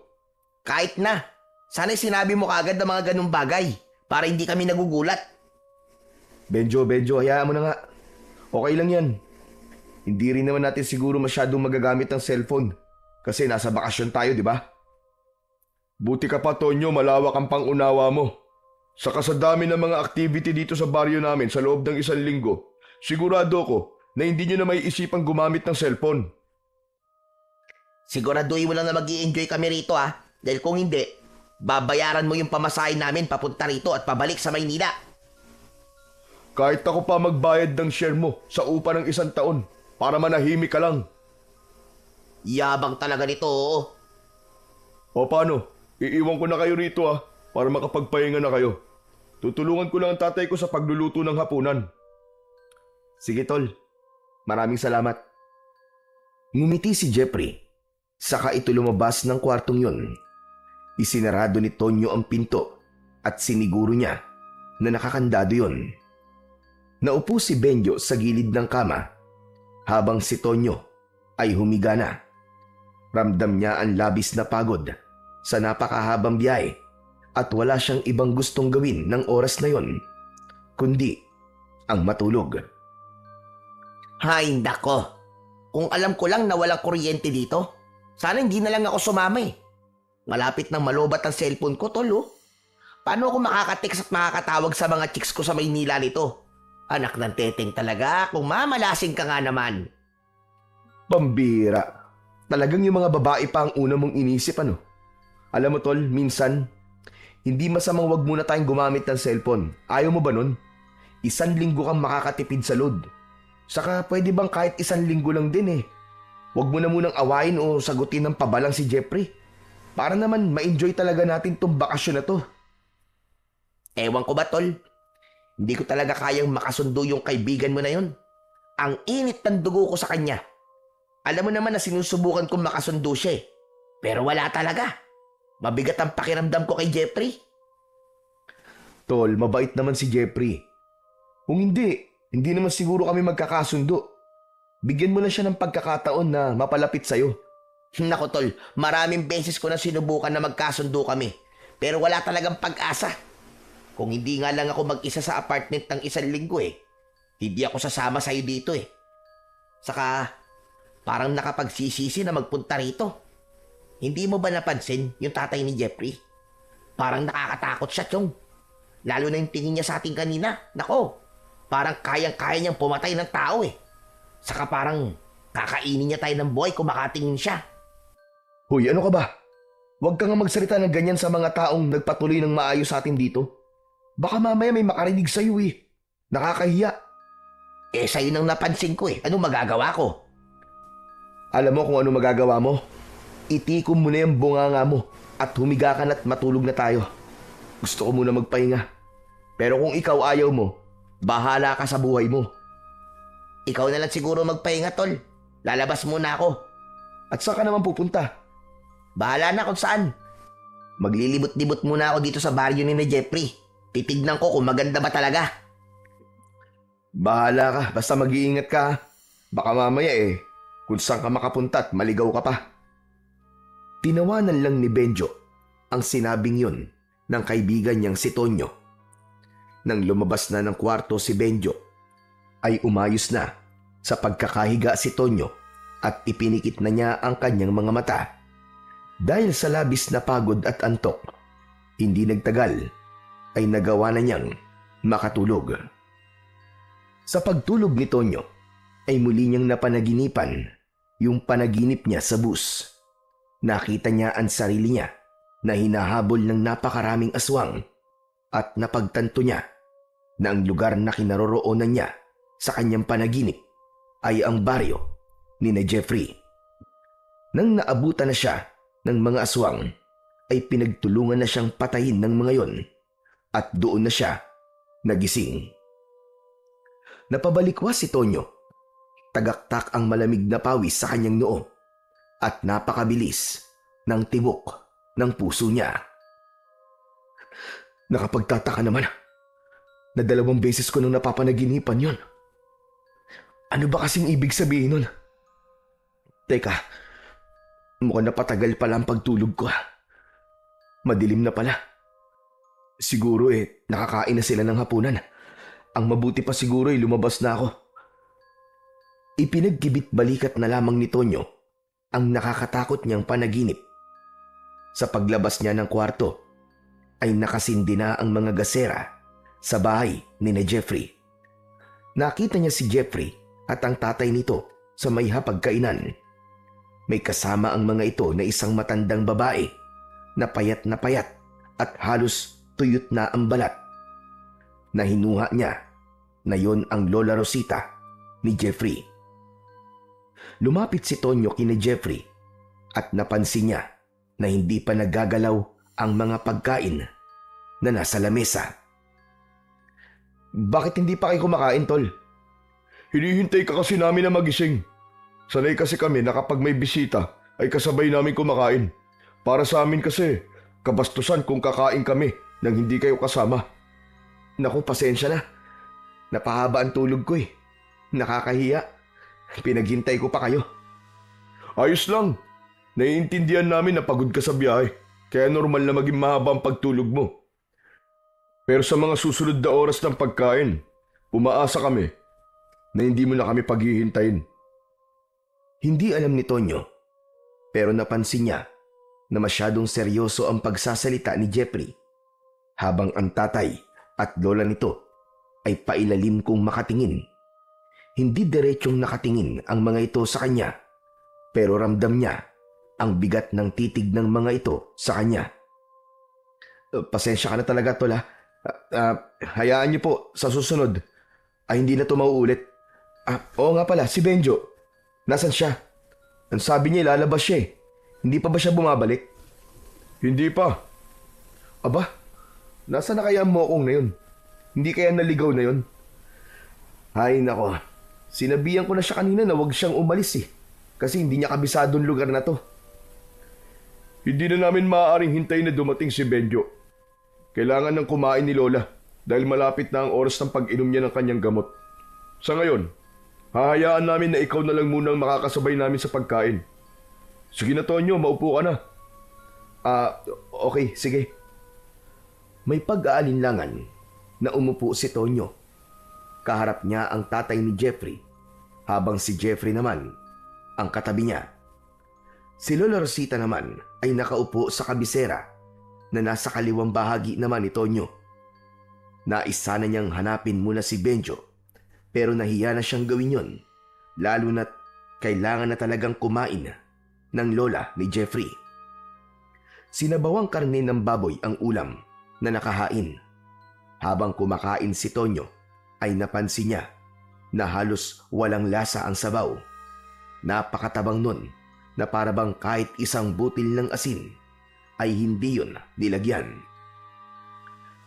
Kahit na. Sana sinabi mo kaagad ng mga ganung bagay para hindi kami nagugulat. Benjo, hayaan mo na nga. Okay lang yan. Hindi rin naman natin siguro masyadong magagamit ng cellphone kasi nasa bakasyon tayo, di ba? Buti ka pa, Tonyo, malawak ang pangunawa mo. Saka sa dami ng mga activity dito sa baryo namin sa loob ng 1 linggo, sigurado ko na hindi nyo na may isipang gumamit ng cellphone. Siguraduhin mo lang na mag-i-enjoy kami rito dahil kung hindi, babayaran mo yung pamasahe namin papunta rito at pabalik sa Maynila. Kahit ako pa magbayad ng share mo sa upa ng 1 taon para manahimik ka lang. Yabang talaga nito, oo. O paano? Iiwan ko na kayo rito para makapagpahinga na kayo. Tutulungan ko lang ang tatay ko sa pagluluto ng hapunan. Sige tol, maraming salamat. Ngumiti si Jeffrey, saka ito lumabas ng kwartong yun. Isinarado ni Tonyo ang pinto at siniguro niya na nakakandado yun. Naupo si Benjo sa gilid ng kama habang si Tonyo ay humiga na. Ramdam niya ang labis na pagod sa napakahabang biyahe at wala siyang ibang gustong gawin ng oras na yon kundi ang matulog. Hay nako, kung alam ko lang na walang kuryente dito, sana hindi na lang ako sumama eh. Malapit nang malobat ang cellphone ko, tol. Paano ako makaka-text at makakatawag sa mga chicks ko sa Maynila nito? Anak ng teteng talaga, kung mamalasing ka nga naman. Pambira. Talagang yung mga babae pa ang una mong inisip, ano? Alam mo tol, minsan, hindi masamang wag muna tayong gumamit ng cellphone. Ayaw mo ba nun? 1 linggo kang makakatipid sa load. Saka pwede bang kahit 1 linggo lang din eh. Wag mo na munang awayin o sagutin ng pabalang si Jeffrey. Para naman ma-enjoy talaga natin tong bakasyon na to. Ewan ko ba, tol? Hindi ko talaga kayang makasundo yung kaibigan mo na yun. Ang init ng dugo ko sa kanya. Alam mo naman na sinusubukan kong makasundo siya eh. Pero wala talaga. Mabigat ang pakiramdam ko kay Jeffrey. Tol, mabait naman si Jeffrey. Kung hindi naman siguro kami magkakasundo. Bigyan mo na siya ng pagkakataon na mapalapit sa'yo. Nako tol, maraming beses ko na sinubukan na magkasundo kami. Pero wala talagang pag-asa. Kung hindi nga lang ako mag-isa sa apartment ng 1 linggo eh, hindi ako sasama sa'yo dito eh. Saka, parang nakapagsisisi na magpunta rito. Hindi mo ba napansin yung tatay ni Jeffrey? Parang nakakatakot siya, Chong. Lalo na yung tingin niya sa atin kanina. Nako, parang kayang-kaya niyang pumatay ng tao eh. Saka parang kakainin niya tayo ng buhay kung makatingin siya. Hoy, ano ka ba? Huwag ka nga magsalita ng ganyan sa mga taong nagpatuloy ng maayos sa atin dito. Baka mamaya may makarinig sa'yo eh. Nakakahiya. Eh, sa'yo nang napansin ko eh. Anong magagawa ko? Alam mo kung ano magagawa mo? Itikom mo na yung bunganga mo at humiga ka na't matulog na tayo. Gusto ko muna magpahinga. Pero kung ikaw ayaw mo, bahala ka sa buhay mo. Ikaw na lang siguro magpahinga, tol. Lalabas muna ako. At saan ka naman pupunta? Bahala na kung saan. Maglilibot-libot muna ako dito sa baryo ni Jeffrey. Titignan ko kung maganda ba talaga. Bahala ka, basta mag-iingat ka. Baka mamaya kung saan ka makapunta at maligaw ka pa. Tinawanan lang ni Benjo ang sinabing yun ng kaibigan niyang si Tonyo. Nang lumabas na ng kwarto si Benjo, ay umayos na sa pagkakahiga si Tonyo at ipinikit na niya ang kanyang mga mata. Dahil sa labis na pagod at antok, hindi nagtagal ay nagawa na niyang makatulog. Sa pagtulog ni Tonyo ay muli niyang napanaginipan yung panaginip niya sa bus. Nakita niya ang sarili niya na hinahabol ng napakaraming aswang at napagtanto niya na ang lugar na kinaroroonan niya sa kanyang panaginip ay ang baryo ni na Jeffrey. Nang naabutan na siya ng mga aswang, ay pinagtulungan na siyang patayin ng mga yon at doon na siya nagising. Napabalikwas si Tonyo. Tagaktak ang malamig na pawis sa kanyang noo at napakabilis ng tibok ng puso niya. Nakapagtataka naman na 2 beses ko nung napapanaginipan yon. Ano ba kasing ibig sabihin nun? Teka, mukhang napatagal pala ang pagtulog ko. Madilim na pala. Siguro nakakain na sila ng hapunan. Ang mabuti pa siguro lumabas na ako. Ipinagkibit balikat na lamang ni Tonyo ang nakakatakot niyang panaginip. Sa paglabas niya ng kwarto, ay nakasindi na ang mga gasera sa bahay ni na Jeffrey. Nakita niya si Jeffrey at ang tatay nito sa may hapagkainan. May kasama ang mga ito na isang matandang babae na payat at halos tuyot na ang balat. Nahinuha niya na yon ang Lola Rosita ni Jeffrey. Lumapit si Tonyo kina Jeffrey at napansin niya na hindi pa nagagalaw ang mga pagkain na nasa lamesa. Bakit hindi pa kayo kumakain, Tol? Hinihintay ka kasi namin na magising. Sanay kasi kami na kapag may bisita ay kasabay namin kumakain. Para sa amin kasi, kabastusan kung kakain kami nang hindi kayo kasama. Naku, pasensya na. Napahaba ang tulog ko Nakakahiya. Pinaghintay ko pa kayo. Ayos lang. Naiintindihan namin na pagod ka sa biyahe, kaya normal na maging mahaba ang pagtulog mo. Pero sa mga susunod na oras ng pagkain, umaasa kami na hindi mo na kami paghihintayin. Hindi alam ni Tonyo, pero napansin niya na masyadong seryoso ang pagsasalita ni Jeffrey habang ang tatay at lola nito ay pailalim kong makatingin. Hindi diretsyong nakatingin ang mga ito sa kanya, pero ramdam niya ang bigat ng titig ng mga ito sa kanya. Pasensya ka na talaga, tol ha. Hayaan niyo po sa susunod ay hindi na ito mauulit. Oo nga pala, si Benjo. Nasaan siya? Ang sabi niya ilalabas siya eh. Hindi pa ba siya bumabalik? Hindi pa. Aba, nasaan na kaya ang mokong na yun? Hindi kaya naligaw na yun? Ay nako, sinabihan ko na siya kanina na huwag siyang umalis eh. Kasi hindi niya kabisadong lugar na to. Hindi na namin maaaring hintayin na dumating si Benjo. Kailangan nang kumain ni Lola dahil malapit na ang oras ng pag-inom niya ng kanyang gamot. Sa ngayon, hahayaan namin na ikaw na lang munang makakasabay namin sa pagkain. Sige na, Tonyo, maupo ka na. Okay, sige. May pag-aalinlangan na umupo si Tonyo. Kaharap niya ang tatay ni Jeffrey, habang si Jeffrey naman ang katabi niya. Si Lola Rosita naman ay nakaupo sa kabisera na nasa kaliwang bahagi naman ni Tonyo. Nais sana niyang hanapin muna si Benjo, pero nahiya na siyang gawin yon, lalo na't kailangan na talagang kumain ng lola ni Jeffrey. Sinabawang karne ng baboy ang ulam na nakahain. Habang kumakain si Tonyo ay napansin niya na halos walang lasa ang sabaw. Napakatabang nun na parabang kahit isang butil ng asin ay hindi yun nilagyan.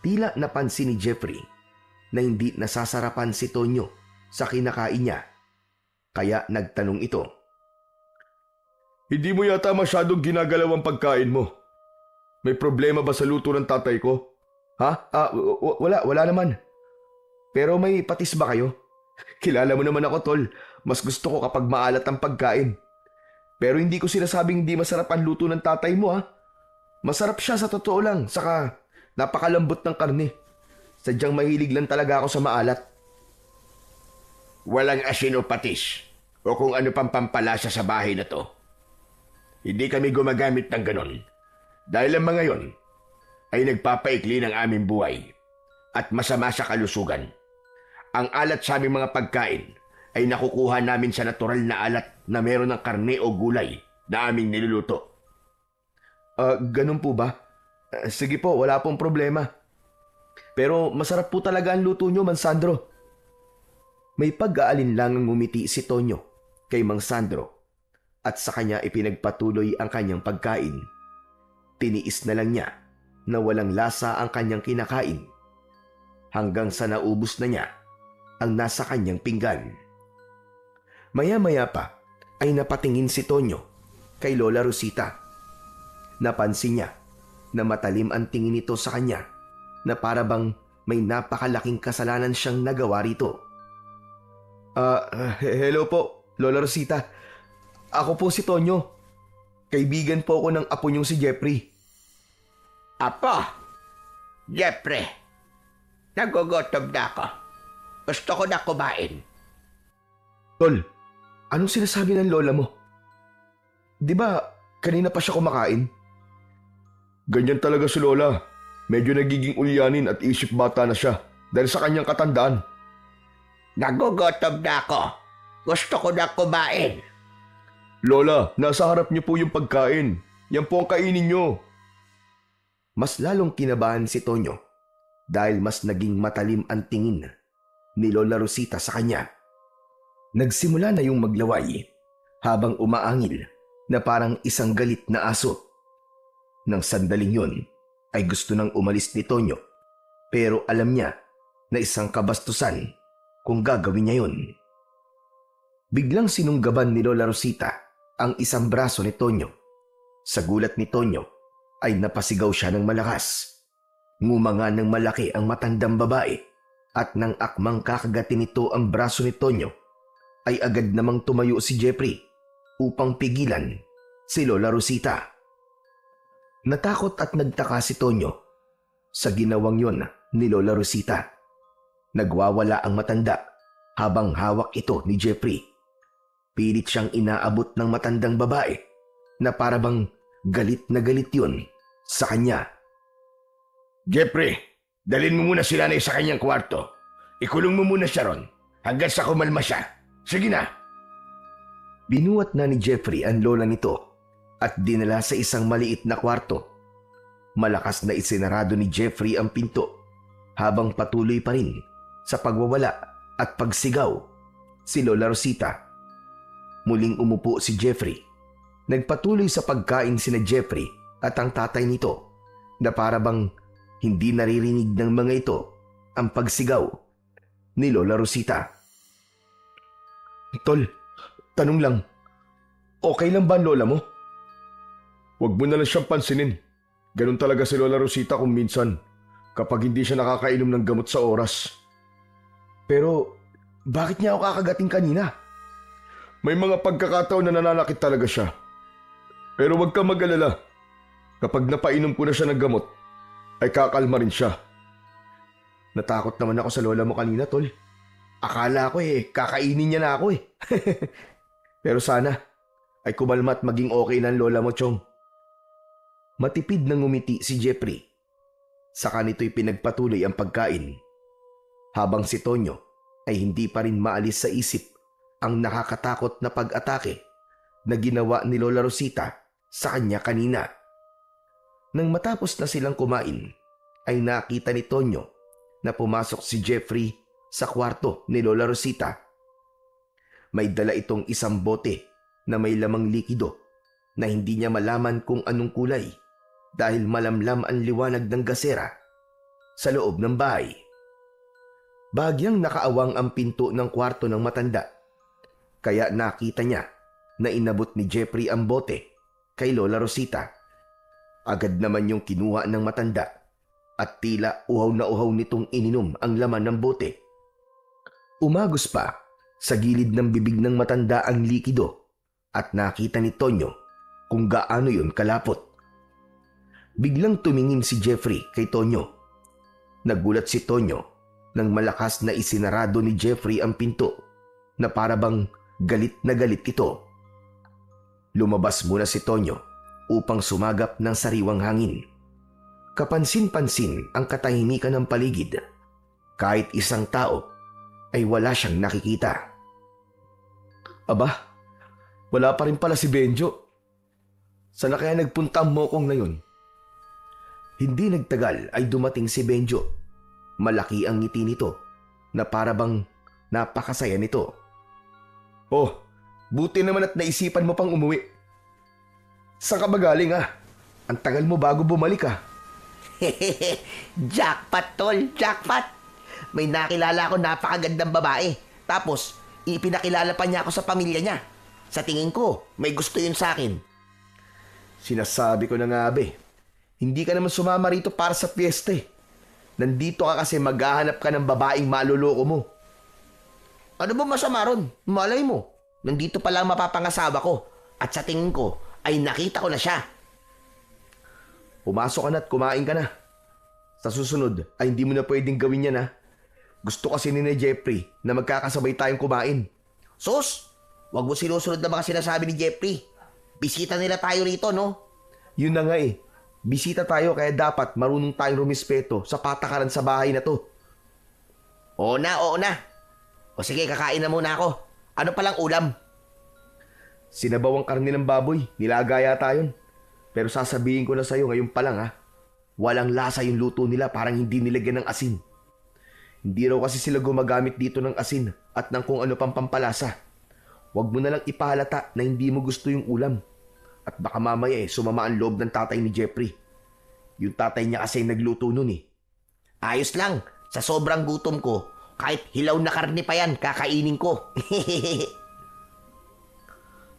Tila napansin ni Jeffrey na hindi nasasarapan si Tonyo sa kinakain niya, kaya nagtanong ito. Hindi mo yata masyadong ginagalaw ang pagkain mo. May problema ba sa luto ng tatay ko? Ha? Wala naman. Pero may patis ba kayo? Kilala mo naman ako, tol. Mas gusto ko kapag maalat ang pagkain. Pero hindi ko sinasabing hindi masarap ang luto ng tatay mo, ha? Masarap siya sa totoo lang, saka napakalambot ng karne. Sadyang mahilig lang talaga ako sa maalat. Walang asin o patis o kung ano pang pampalasa sa bahay na to. Hindi kami gumagamit ng ganon. Dahil ang mga yon ay nagpapaikli ng aming buhay at masama sa kalusugan. Ang alat sa aming mga pagkain ay nakukuha namin sa natural na alat na meron ng karne o gulay na aming niluluto. Ganun po ba? Sige po, wala pong problema. Pero masarap po talaga ang luto nyo, Mang Sandro. May pag-aalinlangang ngumiti si Tonyo kay Mang Sandro at sa kanya ipinagpatuloy ang kanyang pagkain. Tiniis na lang niya na walang lasa ang kanyang kinakain hanggang sa naubos na niya ang nasa kanyang pinggan. Maya-maya pa ay napatingin si Tonyo kay Lola Rosita. Napansin niya na matalim ang tingin nito sa kanya na parabang may napakalaking kasalanan siyang nagawa rito. Hello po, Lola Rosita. Ako po si Tonyo. Kaibigan po ako ng apo niyong si Jeffrey. Apo? Jeffrey, nagugutom na ako. Gusto ko na kumain. Tol, anong sinasabi ng lola mo? Di ba kanina pa siya kumakain? Ganyan talaga si Lola. Medyo nagiging ulyanin at isip bata na siya dahil sa kanyang katandaan. Nagugutom na ako. Gusto ko na kumain. Lola, nasa harap niyo po yung pagkain. Yan po ang kainin niyo. Mas lalong kinabahan si Tonyo dahil mas naging matalim ang tingin ni Lola Rosita sa kanya. Nagsimula na yung maglaway habang umaangil na parang isang galit na aso. Nang sandaling yun ay gusto nang umalis ni Tonyo, pero alam niya na isang kabastusan kung gagawin niya yun. Biglang sinunggaban ni Lola Rosita ang isang braso ni Tonyo. Sa gulat ni Tonyo ay napasigaw siya ng malakas. Ngumanga ng malaki ang matandang babae at nang akmang kakagatin nito ang braso ni Tonyo ay agad namang tumayo si Jeffrey upang pigilan si Lola Rosita. Natakot at nagtaka si Tonyo sa ginawang yon ni Lola Rosita. Nagwawala ang matanda habang hawak ito ni Jeffrey. Pilit siyang inaabot ng matandang babae na parabang galit na galit yun sa kanya. Jeffrey, dalhin mo muna si nanay sa kanyang kwarto. Ikulong mo muna siya ron hanggang sa kumalma siya. Sige na. Binuhat na ni Jeffrey ang lola nito at dinala sa isang maliit na kwarto. Malakas na isinarado ni Jeffrey ang pinto habang patuloy pa rin sa pagwawala at pagsigaw si Lola Rosita. Muling umupo si Jeffrey. Nagpatuloy sa pagkain sina Jeffrey at ang tatay nito na para bang hindi naririnig ng mga ito ang pagsigaw ni Lola Rosita. Tol, tanong lang, okay lang ba ang lola mo? Huwag mo na lang siyang pansinin. Ganun talaga si Lola Rosita kung minsan kapag hindi siya nakakainom ng gamot sa oras. Pero bakit niya ako kakagating kanina? May mga pagkakataon na nananakit talaga siya. Pero huwag kang mag-alala. Kapag napainom ko na siya ng gamot, ay kakalma rin siya. Natakot naman ako sa lola mo kanina, Tol. Akala ko kakainin niya na ako Pero sana ay kumalma at maging okay na ang lola mo, Chong. Matipid na ngumiti si Jeffrey. Saka nito'y pinagpatuloy ang pagkain. Habang si Tonyo ay hindi pa rin maalis sa isip ang nakakatakot na pag-atake na ginawa ni Lola Rosita sa kanya kanina. Nang matapos na silang kumain, ay nakita ni Tonyo na pumasok si Jeffrey sa kwarto ni Lola Rosita. May dala itong isang bote na may lamang likido na hindi niya malaman kung anong kulay dahil malamlam ang liwanag ng gasera sa loob ng bahay. Bahagyang nakaawang ang pinto ng kwarto ng matanda, kaya nakita niya na inabot ni Jeffrey ang bote kay Lola Rosita. Agad naman yung kinuha ng matanda at tila uhaw na uhaw nitong ininom ang laman ng bote. Umagos pa sa gilid ng bibig ng matanda ang likido at nakita ni Tonyo kung gaano yun kalapot. Biglang tumingin si Jeffrey kay Tonyo. Nagulat si Tonyo nang malakas na isinarado ni Jeffrey ang pinto na para bang galit na galit ito. Lumabas muna si Tonyo upang sumagap ng sariwang hangin. Kapansin-pansin ang katahimikan ng paligid. Kahit isang tao ay wala siyang nakikita. Aba, wala pa rin pala si Benjo. Sana kaya nagpunta ang mokong na yun? Hindi nagtagal ay dumating si Benjo. Malaki ang ngiti nito na para bang napakasaya nito. Oh, buti naman at naisipan mo pang umuwi. Saan ka ba galing Ang tagal mo bago bumalik Jackpot, tol, jackpot. May nakilala ako napakagandang babae. Tapos, ipinakilala pa niya ako sa pamilya niya. Sa tingin ko, may gusto yun sa akin. Sinasabi ko na nga, hindi ka naman sumama rito para sa fiesta Nandito ka kasi maghahanap ka ng babaeng maluloko mo. Ano ba masama ron? Malay mo, nandito pa lang mapapangasawa ko. At sa tingin ko, ay nakita ko na siya. Pumasok ka na at kumain ka na. Sa susunod ay hindi mo na pwedeng gawin yan Gusto kasi ni Jeffrey na magkakasabay tayong kumain. Sus, wag mo sinusunod na mga sinasabi ni Jeffrey. Bisita nila tayo rito, no? Yun na nga Bisita tayo kaya dapat marunong tayong rumispeto sa patakaran sa bahay na to. Oo na. O sige, kakain na muna ako. Ano palang ulam? Sinabawang karne ng baboy, nilagaya tayo. Pero sasabihin ko na sa'yo ngayon pa lang walang lasa yung luto nila, parang hindi nilagyan ng asin. Hindi raw kasi sila gumagamit dito ng asin at ng kung ano pang pampalasa. Huwag mo na lang ipahalata na hindi mo gusto yung ulam. At baka mamaya sumama ang loob ng tatay ni Jeffrey. Yung tatay niya kasi nagluto nun Ayos lang, sa sobrang gutom ko, kahit hilaw na karne pa yan, kakainin ko.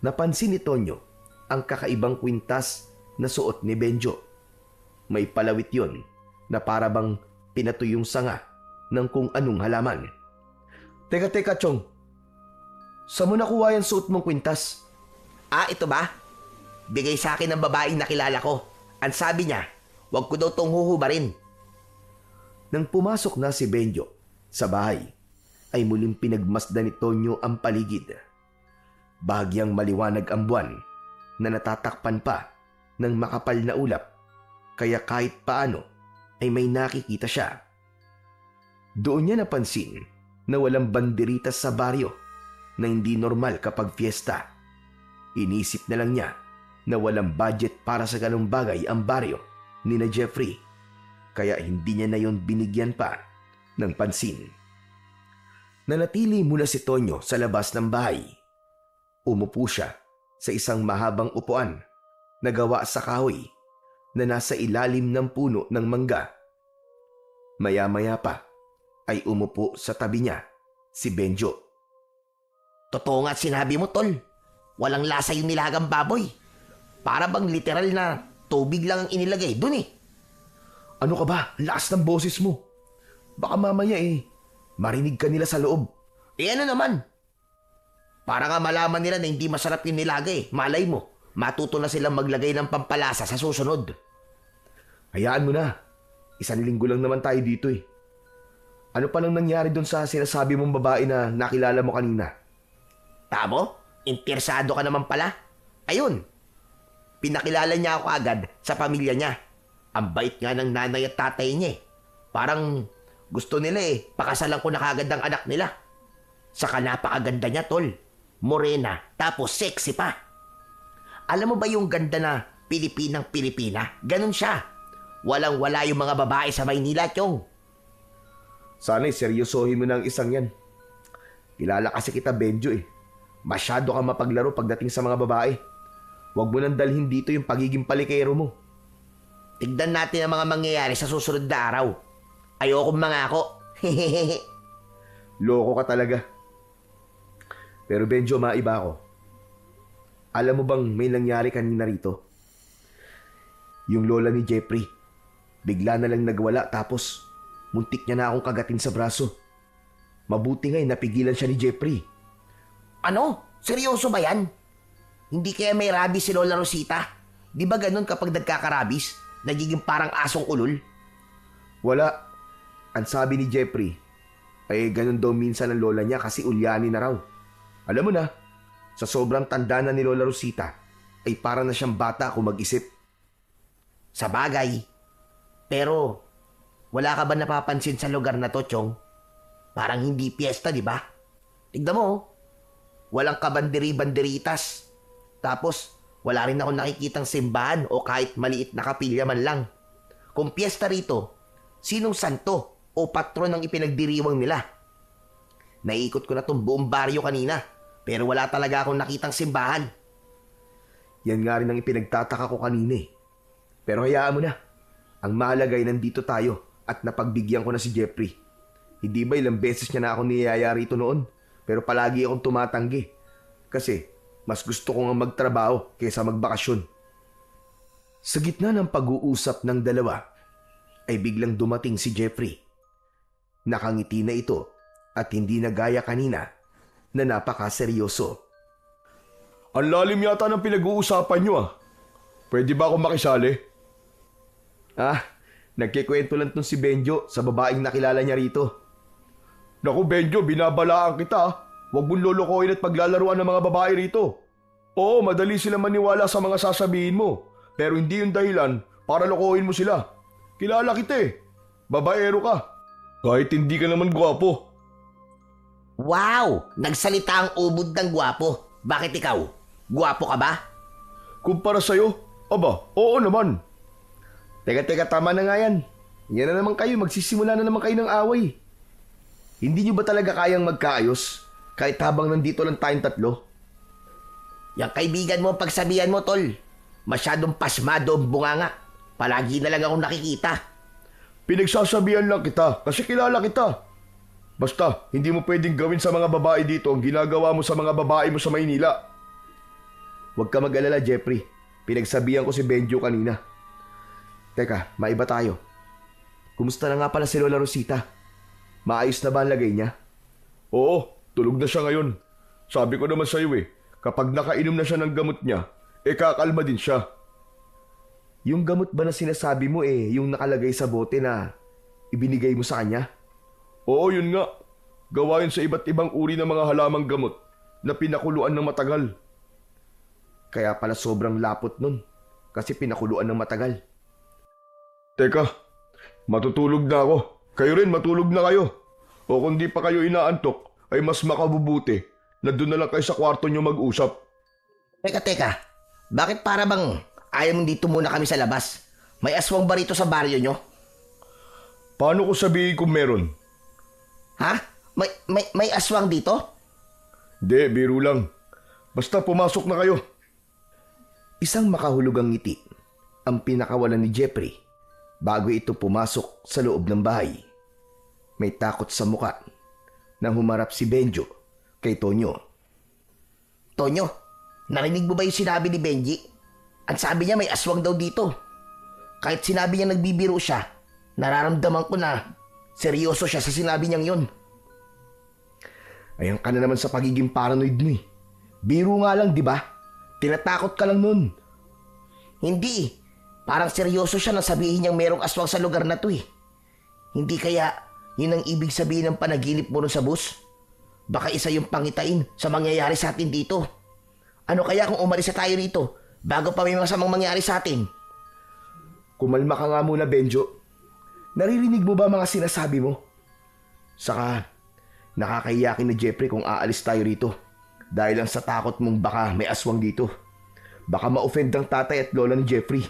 Napansin ni Tonyo ang kakaibang kwintas na suot ni Benjo. May palawit yon na para bang pinatuyong sanga ng kung anong halaman. Teka, Chong. Saan mo nakuha yung suot mong kwintas? Ito ba? Bigay sa akin ng babaeng nakilala ko. Ang sabi niya, wag ko daw tong huhubarin. Nang pumasok na si Benjo sa bahay, ay muling pinagmasdan ni Tonyo ang paligid. Bahagyang maliwanag ang buwan na natatakpan pa ng makapal na ulap, kaya kahit paano ay may nakikita siya. Doon niya napansin na walang banderitas sa baryo na hindi normal kapag fiesta. Inisip na lang niya na walang budget para sa ganung bagay ang baryo ni na Jeffrey, kaya hindi niya na yon binigyan pa ng pansin. Nanatili muna si Tonyo sa labas ng bahay. Umupo siya sa isang mahabang upuan na gawa sa kahoy na nasa ilalim ng puno ng mangga. Maya-maya pa ay umupo sa tabi niya si Benjo. Totoo nga sinabi mo, tol. Walang lasa yung nilagang baboy. Para bang literal na tubig lang ang inilagay dun eh. Ano ka ba? Lakas ng boses mo. Baka mamaya marinig ka nila sa loob. Ano naman? Para nga malaman nila na hindi masarap yung nilagay. Malay mo, matuto na silang maglagay ng pampalasa sa susunod. Hayaan mo na. Isang linggo lang naman tayo dito eh. Ano pa nang nangyari doon sa sinasabi mong babae na nakilala mo kanina? Tamo? Interesado ka naman pala? Ayun. Pinakilala niya ako agad sa pamilya niya. Ang bait nga ng nanay at tatay niya eh. Parang gusto nila pakasalan ko na kagad ang anak nila. Saka napakaganda niya, tol. Morena, tapos sexy pa. Alam mo ba yung ganda na Pilipinang-Pilipina? Ganun siya. Walang-wala yung mga babae sa Maynila, Chong. Sana'y seryosohin mo ng isang yan. Kilala kasi kita, Benjo eh. Masyado kang mapaglaro pagdating sa mga babae. Huwag mo nang dalhin dito yung pagiging palikero mo. Tignan natin ang mga mangyayari sa susunod na araw. Ayokong mangako. Loko ka talaga. Pero Benjo, maiba ako. Alam mo bang may nangyari kanina rito? Yung lola ni Jeffrey, bigla na lang nagwala tapos muntik niya na akong kagatin sa braso. Mabuti nga'y napigilan siya ni Jeffrey. Ano? Seryoso ba yan? Hindi kaya may rabies si Lola Rosita? Di ba ganun kapag nagkakarabis? Nagiging parang asong ulol? Wala. Ang sabi ni Jeffrey, ay ganun daw minsan ang lola niya kasi ulyani na raw. Alam mo na, sa sobrang tanda na ni Lola Rosita, ay para na siyang bata kung mag-isip. Sa bagay. Pero, wala ka ba napapansin sa lugar na to, Chong? Parang hindi piyesta, di ba? Tignan mo, walang kabanderi-banderitas. Tapos, wala rin ako nakikitang simbahan o kahit maliit na kapilya man lang. Kung piyesta rito, sinong santo o patron ang ipinagdiriwang nila? Naiikot ko na tong buong baryo kanina, pero wala talaga akong nakitang simbahan. Yan nga rin ang ipinagtataka ko kanina eh. Pero hayaan mo na. Ang mahalaga ay nandito tayo at napagbigyan ko na si Jeffrey. Hindi ba ilang beses niya na ako niyaya rito noon? Pero palagi akong tumatanggi. Kasi mas gusto ko nga magtrabaho kaysa magbakasyon. Sa gitna ng pag-uusap ng dalawa, ay biglang dumating si Jeffrey. Nakangiti na ito at hindi na gaya kanina na napakaseryoso. Ang lalim yata ng pinag-uusapan nyo ah. Pwede ba akong makisali? Nagkikwento lang tong si Benjo sa babaeng nakilala niya rito. Naku Benjo, binabalaan kita ah. Huwag mong lolokohin at paglalaruan ng mga babae rito. Oo, madali sila maniwala sa mga sasabihin mo. Pero hindi yung dahilan para lokohin mo sila. Kilala kita eh. Babaero ka. Kahit hindi ka naman gwapo. Wow! Nagsalita ang ubod ng gwapo. Bakit ikaw? Gwapo ka ba? Kumpara sa'yo? Aba, oo naman. Teka, tama na nga yan. Yan na naman kayo, magsisimula na naman kayo ng away. Hindi nyo ba talaga kayang magkaayos? Kahit habang nandito lang tayong tatlo? Yang kaibigan mo ang pagsabihan mo, tol. Masyadong pasmado ang bunganga. Palagi na lang akong nakikita. Pinagsasabihan lang kita kasi kilala kita. Basta, hindi mo pwedeng gawin sa mga babae dito ang ginagawa mo sa mga babae mo sa Maynila. Huwag ka mag-alala, Jeffrey. Pinagsabihan ko si Benjo kanina. Teka, maiba tayo. Kumusta na nga pala si Lola Rosita? Maayos na ba ang lagay niya? Oo, tulog na siya ngayon. Sabi ko naman sa'yo kapag nakainom na siya ng gamot niya, kakalma din siya. Yung gamot ba na sinasabi mo yung nakalagay sa bote na ibinigay mo sa kanya? Oo, yun nga. Gawa yun sa iba't ibang uri ng mga halamang gamot na pinakuluan ng matagal. Kaya pala sobrang lapot nun kasi pinakuluan ng matagal. Teka, Matutulog na ako. Kayo rin, matulog na kayo. O kung di pa kayo inaantok, ay mas makabubuti na doon na lang kayo sa kwarto nyo mag-usap. Teka. Bakit para bang ayaw mong dito muna kami sa labas? May aswang ba rito sa baryo nyo? Paano ko sabihin kung meron? Ha? May aswang dito? Di, biro lang. Basta pumasok na kayo. Isang makahulugang ngiti ang pinakawalan ni Jeffrey bago ito pumasok sa loob ng bahay. May takot sa muka nang humarap si Benjo kay Tonyo. Tonyo, narinig mo ba yung sinabi ni Benji? Ang sabi niya may aswang daw dito. Kahit sinabi niya nagbibiro siya, nararamdaman ko na seryoso siya sa sinabi niyang yun. Ayan ka na naman sa pagiging paranoid mo eh. Biro nga lang, di ba? Tinatakot ka lang nun. Hindi. Parang seryoso siya nang sabihin niyang merong aswang sa lugar na to eh. Hindi kaya yun ang ibig sabihin ng panaginip mo ron sa bus? Baka isa yung pangitain sa mangyayari sa atin dito. Ano kaya kung umalis na tayo rito bago pa may masamang mangyari sa atin? Kumalma ka nga muna, Benjo. Naririnig mo ba mga sinasabi mo? Saka, nakakahiyakin ni Jeffrey kung aalis tayo rito. Dahil lang sa takot mong baka may aswang dito. Baka ma-offend ang tatay at lola ni Jeffrey.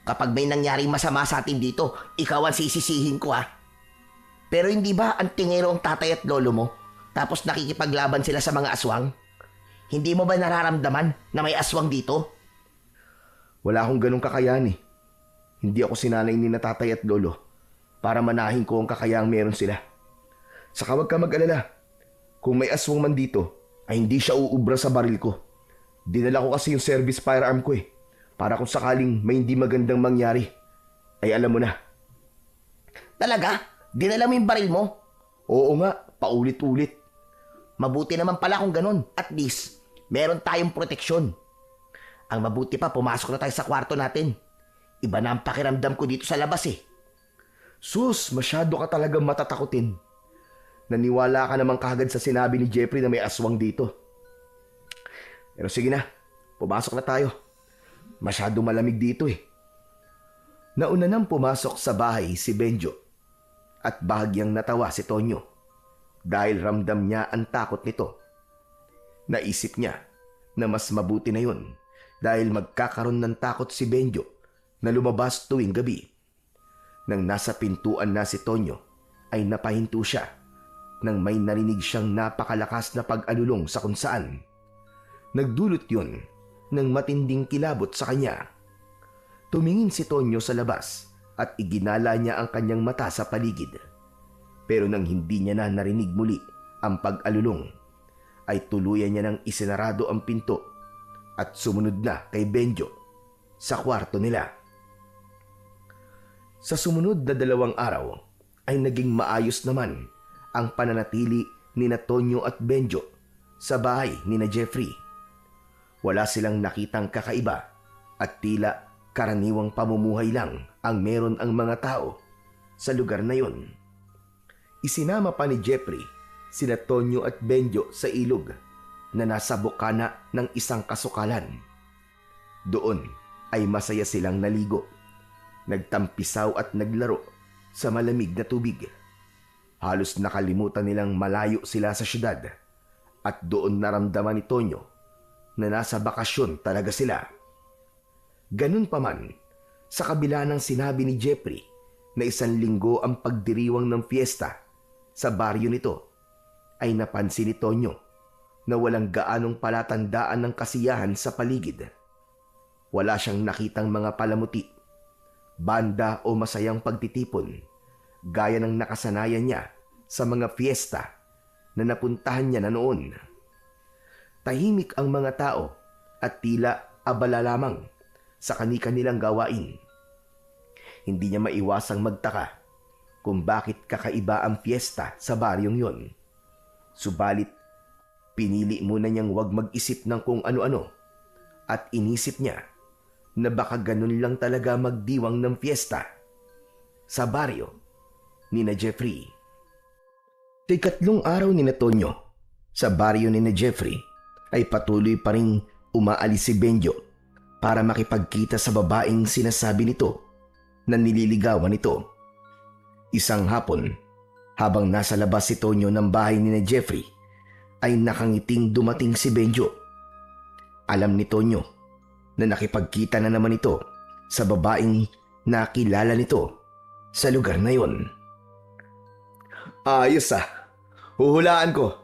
Kapag may nangyaring masama sa atin dito, ikaw ang sisisihin ko ha. Pero hindi ba ang tingero ang tatay at lolo mo? Tapos nakikipaglaban sila sa mga aswang? Hindi mo ba nararamdaman na may aswang dito? Wala akong ganong kakayahan eh. Hindi ako sinanay ni na tatay at lolo para manahin ko ang kakayahang meron sila. Saka wag ka mag-alala. Kung may aswang man dito, ay hindi siya uubra sa baril ko. Dinala ko kasi yung service firearm ko eh. Para kung sakaling may hindi magandang mangyari, ay alam mo na. Talaga? Dinala mo yung baril mo? Oo nga, paulit-ulit. Mabuti naman pala kung ganun. At least, meron tayong proteksyon. Ang mabuti pa, pumasok na tayo sa kwarto natin. Iba na ang pakiramdam ko dito sa labas eh. Sus, masyado ka talagang matatakotin. Naniwala ka naman kagad sa sinabi ni Jeffrey na may aswang dito. Pero sige na, pumasok na tayo. Masyado malamig dito eh. Nauna nang pumasok sa bahay si Benjo at bahagyang natawa si Tonyo dahil ramdam niya ang takot nito. Naisip niya na mas mabuti na yun dahil magkakaroon ng takot si Benjo na lumabas tuwing gabi. Nang nasa pintuan na si Tonyo ay napahinto siya nang may narinig siyang napakalakas na pag-alulong sa kung saan. Nagdulot yun ng matinding kilabot sa kanya. Tumingin si Tonyo sa labas at iginala niya ang kanyang mata sa paligid. Pero nang hindi niya na narinig muli ang pag-alulong, ay tuluyan niya nang isinarado ang pinto at sumunod na kay Benjo sa kwarto nila. Sa sumunod na 2 araw ay naging maayos naman ang pananatili ni na Tonyo at Benjo sa bahay ni na Jeffrey. Wala silang nakitang kakaiba at tila karaniwang pamumuhay lang ang meron ang mga tao sa lugar na yun. Isinama pa ni Jeffrey sina Tonyo at Benjo sa ilog na nasa bukana ng isang kasukalan. Doon ay masaya silang naligo, nagtampisaw at naglaro sa malamig na tubig. Halos nakalimutan nilang malayo sila sa syudad at doon naramdaman ni Tonyo na nasa bakasyon talaga sila. Ganun pa man, sa kabila ng sinabi ni Jeffrey na 1 linggo ang pagdiriwang ng fiesta sa baryo nito, ay napansin ni Tonyo na walang gaanong palatandaan ng kasiyahan sa paligid. Wala siyang nakitang mga palamuti, banda o masayang pagtitipon gaya ng nakasanayan niya sa mga fiesta na napuntahan niya na noon. Tahimik ang mga tao at tila abala lamang sa kani-kanilang gawain. Hindi niya maiwasang magtaka kung bakit kakaiba ang fiesta sa baryong yon. Subalit, pinili muna niyang wag mag-isip ng kung ano-ano at inisip niya na baka ganun lang talaga magdiwang ng fiesta sa baryo ni na Jeffrey. 3 araw ni na Tonyo sa baryo ni na Jeffrey ay patuloy pa ring umaalis si Benjo para makipagkita sa babaeng sinasabi nito na nililigawan nito. Isang hapon, habang nasa labas si Tonyo ng bahay ni Jeffrey, ay nakangiting dumating si Benjo. Alam ni Tonyo na nakipagkita na naman ito sa babaeng nakilala nito sa lugar na yon. Ayos huhulaan ko.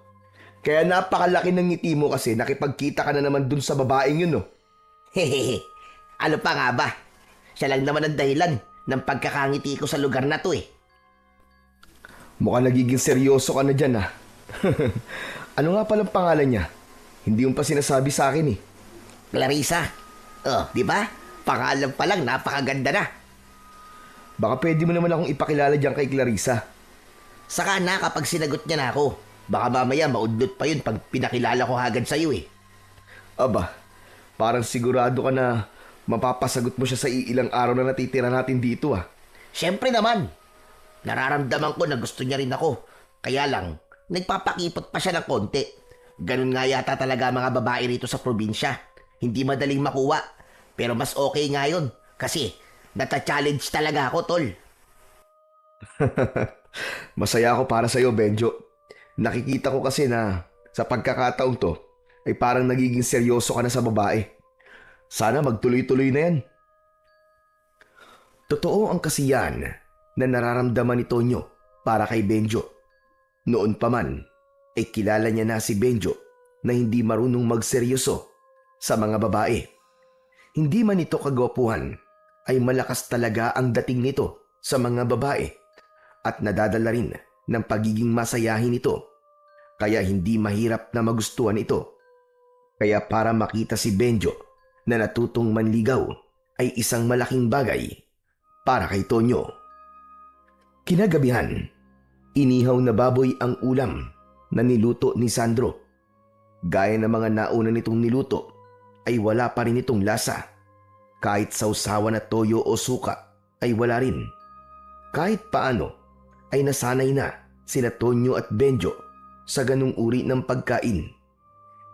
Kaya napakalaki ng ngiti mo kasi nakipagkita ka na naman dun sa babaeng yun, no? Hehehe, ano pa nga ba? Siya lang naman ang dahilan ng pagkakangiti ko sa lugar na to eh. Mukhang nagiging seryoso ka na dyan, Ano nga palang pangalan niya? Hindi mo pa sinasabi sa akin eh. Clarissa. Oh, di ba? Pangalan pa lang, napakaganda na. Baka pwede mo naman akong ipakilala dyan kay Clarissa. Saka na kapag sinagot niya na ako. Baka mamaya maudlot pa yun pag pinakilala ko agad sa'yo eh. Aba, parang sigurado ka na mapapasagot mo siya sa ilang araw na natitira natin dito Siyempre naman. Nararamdaman ko na gusto niya rin ako. Kaya lang, nagpapakipot pa siya ng konti. Ganun nga yata talaga mga babae rito sa probinsya. Hindi madaling makuha. Pero mas okay nga yun. Kasi nata-challenge talaga ako, tol. Masaya ako para sa'yo, Benjo. Nakikita ko kasi na sa pagkakataong to ay parang nagiging seryoso ka na sa babae. Sana magtuloy-tuloy na yan. Totoo ang kasiyahan na nararamdaman ni Tonyo para kay Benjo. Noon pa man ay kilala niya na si Benjo na hindi marunong magseryoso sa mga babae. Hindi man ito kagwapuhan ay malakas talaga ang dating nito sa mga babae at nadadala rin ng pagiging masayahin ito. Kaya hindi mahirap na magustuhan ito. Kaya para makita si Benjo na natutong manligaw ay isang malaking bagay para kay Tonyo. Kinagabihan, inihaw na baboy ang ulam na niluto ni Sandro. Gaya ng mga nauna nitong niluto ay wala pa rin itong lasa. Kahit sausawan na toyo o suka ay wala rin. Kahit paano ay nasanay na sina Tonyo at Benjo sa ganung uri ng pagkain.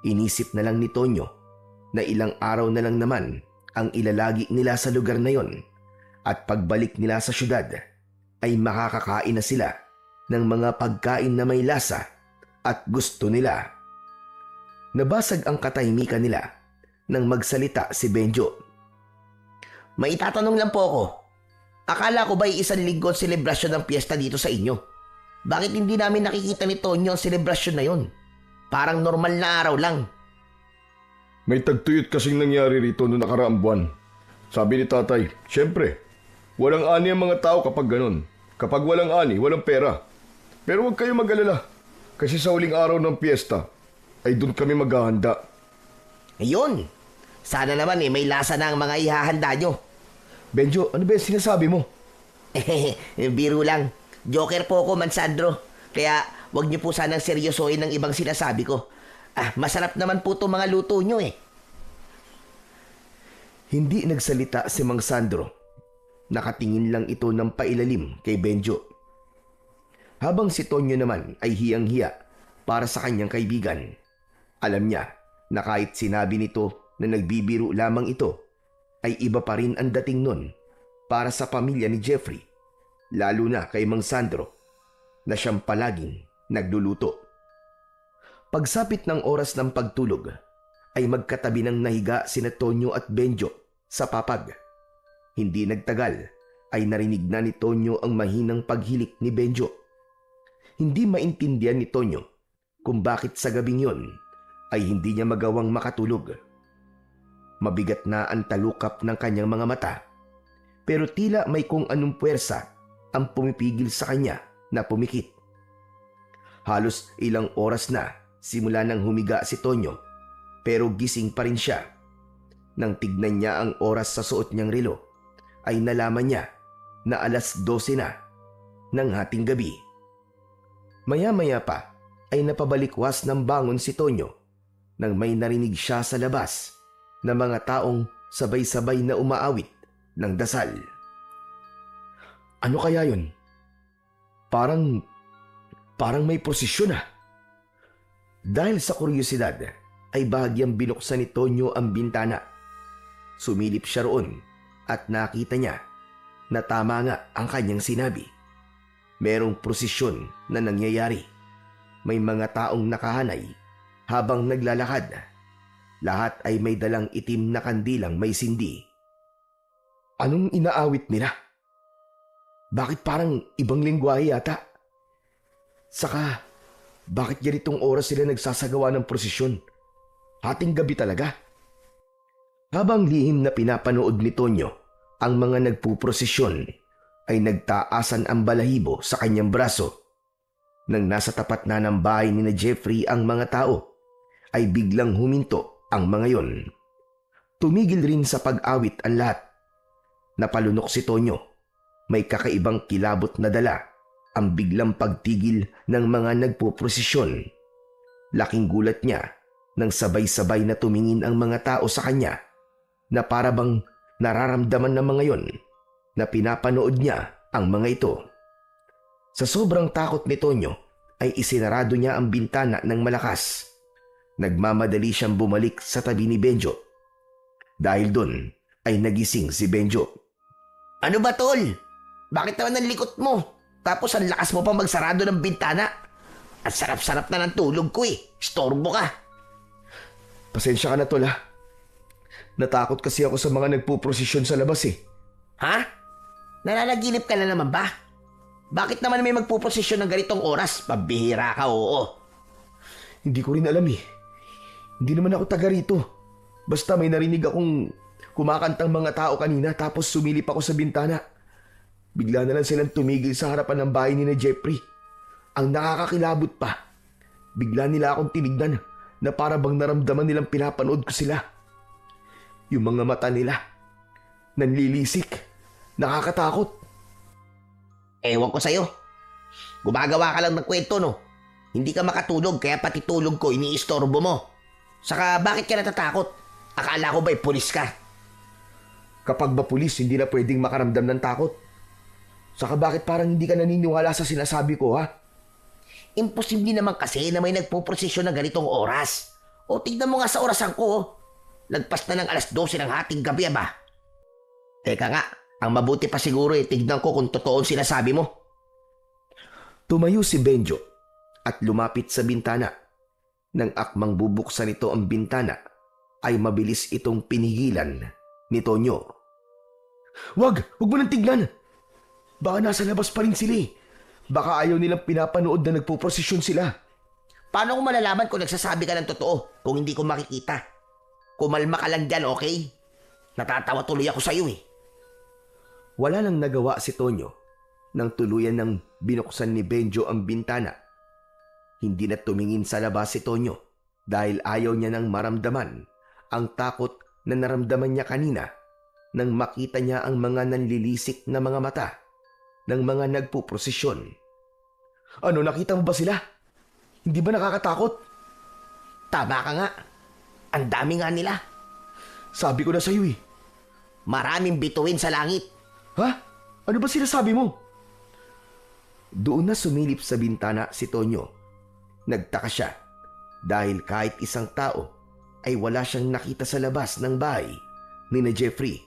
Inisip na lang ni Tonyo na ilang araw na lang naman ang ilalagi nila sa lugar na yon at pagbalik nila sa syudad ay makakakain na sila ng mga pagkain na may lasa at gusto nila. Nabasag ang katahimikan nila nang magsalita si Benjo. May itatanong lang po ako. Akala ko ba'y isang linggo selebrasyon ng piyesta dito sa inyo? Bakit hindi namin nakikita ni Tonyo ang selebrasyon na yon? Parang normal na araw lang. May tagtuyot kasing nangyari rito noong nakaraang buwan. Sabi ni tatay, siyempre, walang ani ang mga tao kapag ganun. Kapag walang ani, walang pera. Pero huwag kayo mag-alala. Kasi sa huling araw ng piyesta, ay doon kami maghahanda. Ayun. Sana naman may lasa na ang mga ihahanda nyo. Benjo, ano ba yung sinasabi mo? Biro lang. Joker po ako, Mansandro. Kaya wag niyo po sanang seryosohin ng ibang sinasabi ko. Masarap naman po itong mga luto nyo eh. Hindi nagsalita si Mang Sandro. Nakatingin lang ito ng pailalim kay Benjo. Habang si Tonyo naman ay hiyang-hiya para sa kanyang kaibigan. Alam niya na kahit sinabi nito na nagbibiro lamang ito, ay iba pa rin ang dating nun para sa pamilya ni Jeffrey. Lalo na kay Mang Sandro na siyang palaging nagluluto. Pagsapit ng oras ng pagtulog ay magkatabi ng nahiga sina Tonyo at Benjo sa papag. Hindi nagtagal ay narinig na ni Tonyo ang mahinang paghilik ni Benjo. Hindi maintindihan ni Tonyo kung bakit sa gabing yon ay hindi niya magawang makatulog. Mabigat na ang talukap ng kanyang mga mata, pero tila may kung anong puwersa ang pumipigil sa kanya na pumikit. Halos ilang oras na simula nang humiga si Tonyo, pero gising pa rin siya. Nang tignan niya ang oras sa suot niyang relo, ay nalaman niya na 12:00 na ng hating gabi. Maya-maya pa ay napabalikwas ng bangon si Tonyo nang may narinig siya sa labas na mga taong sabay-sabay na umaawit ng dasal. Ano kaya yun? Parang may prosesyon . Dahil sa kuryosidad ay bahagyang binuksan ni Tonyo ang bintana. Sumilip siya roon at nakita niya na tama nga ang kanyang sinabi. Merong prosesyon na nangyayari. May mga taong nakahanay habang naglalakad. Lahat ay may dalang itim na kandilang may sindi. Anong inaawit nila? Bakit parang ibang lengguwahe yata? Saka, bakit ganitong oras sila nagsasagawa ng prosesyon? Hating gabi talaga. Habang lihim na pinapanood ni Tonyo ang mga nagpuprosesyon, ay nagtaasan ang balahibo sa kanyang braso. Nang nasa tapat na ng bahay ni na Jeffrey ang mga tao, ay biglang huminto ang mga yon. Tumigil rin sa pag-awit ang lahat. Napalunok si Tonyo. May kakaibang kilabot na dala ang biglang pagtigil ng mga nagpuprosesyon. Laking gulat niya nang sabay-sabay na tumingin ang mga tao sa kanya na para bang nararamdaman ng mga yon na pinapanood niya ang mga ito. Sa sobrang takot ni Tonyo ay isinarado niya ang bintana ng malakas. Nagmamadali siyang bumalik sa tabi ni Benjo. Dahil doon ay nagising si Benjo. Ano ba, tol? Bakit naman ang likot mo? Tapos ang lakas mo pa magsarado ng bintana. At sarap-sarap na ng tulog ko eh. Storbo ka. Pasensya ka na, tol, ha? Natakot kasi ako sa mga nagpuprosesyon sa labas eh. Ha? Nananaginip ka na naman ba? Bakit naman may magpuprosesyon ng ganitong oras? Pabihira ka, oo. Hindi ko rin alam eh. Hindi naman ako taga rito. Basta may narinig akong kumakantang mga tao kanina tapos sumilip ako sa bintana. Bigla na lang silang tumigil sa harapan ng bahay ni na Jeffrey. Ang nakakakilabot pa, bigla nila akong tinignan na para bang naramdaman nilang pinapanood ko sila. Yung mga mata nila, nanlilisik, nakakatakot. Ewan ko sa'yo. Gumagawa ka lang ng kwento, no? Hindi ka makatulog kaya pati tulog ko iniistorbo mo. Saka bakit ka natatakot? Akala ko ba'y pulis ka? Kapag ba pulis, hindi na pwedeng makaramdam ng takot. Saka bakit parang hindi ka naniniwala sa sinasabi ko, ha? Imposible naman kasi na may nagpuprosesyon ng ganitong oras. O tignan mo nga sa orasan ko, oh. Lagpas na ng 12:00 ng hating gabi, ba? Teka nga, ang mabuti pa siguro tignan ko kung totoo ang sinasabi mo. Tumayo si Benjo at lumapit sa bintana. Nang akmang bubuksan nito ang bintana, ay mabilis itong pinigilan ni Tonyo. Wag mo nang tignan! Baka nasa labas pa rin sila eh. Baka ayaw nilang pinapanood na nagpuprosesyon sila. Paano ko malalaman kung nagsasabi ka ng totoo kung hindi ko makikita? Kumalma ka lang dyan, okay? Natatawa tuloy ako sa'yo eh. Wala nang nagawa si Tonyo nang tuluyan nang binuksan ni Benjo ang bintana. Hindi na tumingin sa labas si Tonyo dahil ayaw niya nang maramdaman ang takot na naramdaman niya kanina nang makita niya ang mga nanlilisik na mga mata ng mga nagpuprosesyon. Ano, nakita mo ba sila? Hindi ba nakakatakot? Tama ka nga. Ang dami nga nila. Sabi ko na sa'yo eh. Maraming bituin sa langit. Ha? Ano ba sinasabi mo? Doon na sumilip sa bintana si Tonyo. Nagtaka siya dahil kahit isang tao ay wala siyang nakita sa labas ng bahay ni na Jeffrey.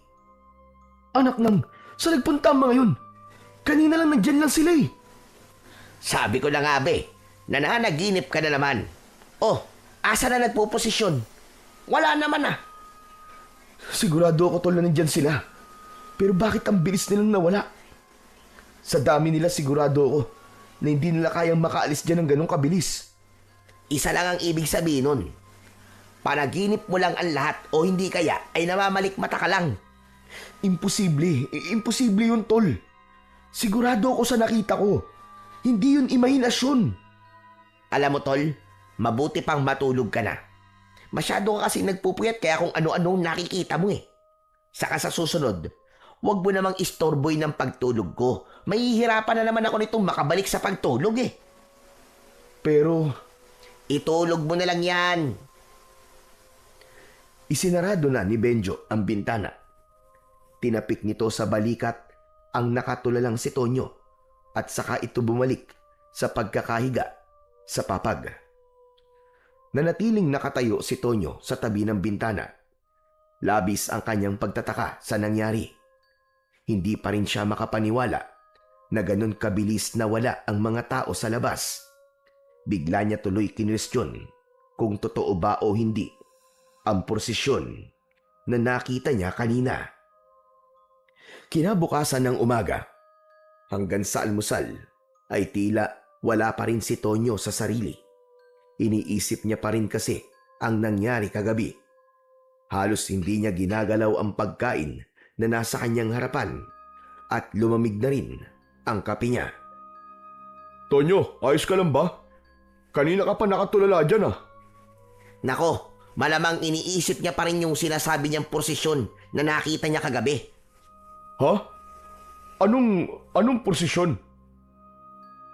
Anak nang, saan nagpunta ang mga yun? Kanina lang nandyan lang sila eh. Sabi ko na nga be, nananaginip ka na naman. Oh, asa na nagpuposisyon? Wala naman ah. Sigurado ako tol na nandyan sila. Pero bakit ang bilis nilang nawala? Sa dami nila sigurado ako na hindi nila kayang makaalis dyan ng ganong kabilis. Isa lang ang ibig sabihin nun. Panaginip mo lang ang lahat o hindi kaya ay namamalikmata ka lang. Imposible. Imposible yun, tol. Sigurado ako sa nakita ko. Hindi yun imahinasyon. Alam mo, tol, mabuti pang matulog ka na. Masyado ka kasi nagpupuyat kaya kung ano-anong nakikita mo eh. Saka sa susunod, huwag mo namang istorboy ng pagtulog ko. Mahihirapan na naman ako nitong makabalik sa pagtulog eh. Pero itulog mo na lang yan. Isinarado na ni Benjo ang bintana. Tinapik nito sa balikat ang nakatulalang si Tonyo at saka ito bumalik sa pagkakahiga sa papag. Nanatiling nakatayo si Tonyo sa tabi ng bintana. Labis ang kanyang pagtataka sa nangyari. Hindi pa rin siya makapaniwala na ganun kabilis na wala ang mga tao sa labas. Bigla niya tuloy kinwestiyon kung totoo ba o hindi ang prosesyon na nakita niya kanina. Kinabukasan ng umaga, hanggang sa almusal, ay tila wala pa rin si Tonyo sa sarili. Iniisip niya pa rin kasi ang nangyari kagabi. Halos hindi niya ginagalaw ang pagkain na nasa kanyang harapan at lumamig na rin ang kape niya. Tonyo, ayos ka lang ba? Kanina ka pa nakatulala dyan ah. Nako, malamang iniisip niya pa rin yung sinasabi niyang prosesyon na nakita niya kagabi. Ha? Anong posisyon?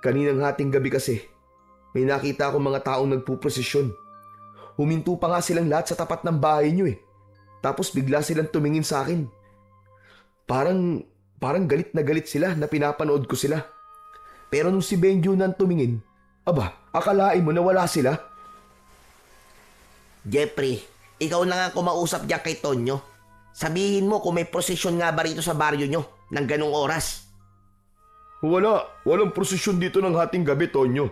Kaninang hating gabi kasi, may nakita akong mga taong nagpuprosesyon. Huminto pa nga silang lahat sa tapat ng bahay niyo eh. Tapos bigla silang tumingin sa akin. Parang galit na galit sila na pinapanood ko sila. Pero nung si Benjo nang tumingin, aba, akalain mo na wala sila? Jeffrey, ikaw na nga kumausap diyan kay Tonyo. Sabihin mo kung may prosesyon nga ba rito sa baryo nyo ng ganong oras. Walang prosesyon dito ng hating gabi, Tonyo.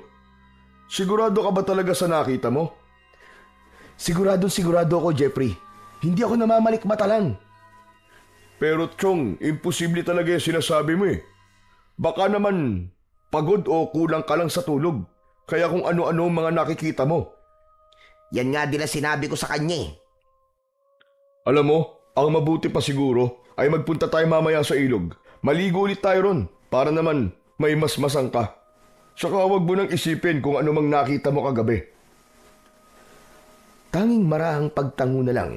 Sigurado ka ba talaga sa nakita mo? Sigurado ako, Jeffrey. Hindi ako namamalikmata lang. Pero Chong, imposible talaga yung sinasabi mo eh. Baka naman pagod o kulang ka lang sa tulog. Kaya kung ano-ano mga nakikita mo. Yan nga din ang sinabi ko sa kanya eh. Alam mo, ang mabuti pa siguro ay magpunta tayo mamaya sa ilog. Maligo ulit tayo ron para naman may masmasang ka. Saka huwag mo nang isipin kung ano mang nakita mo kagabi. Tanging marahang pagtango na lang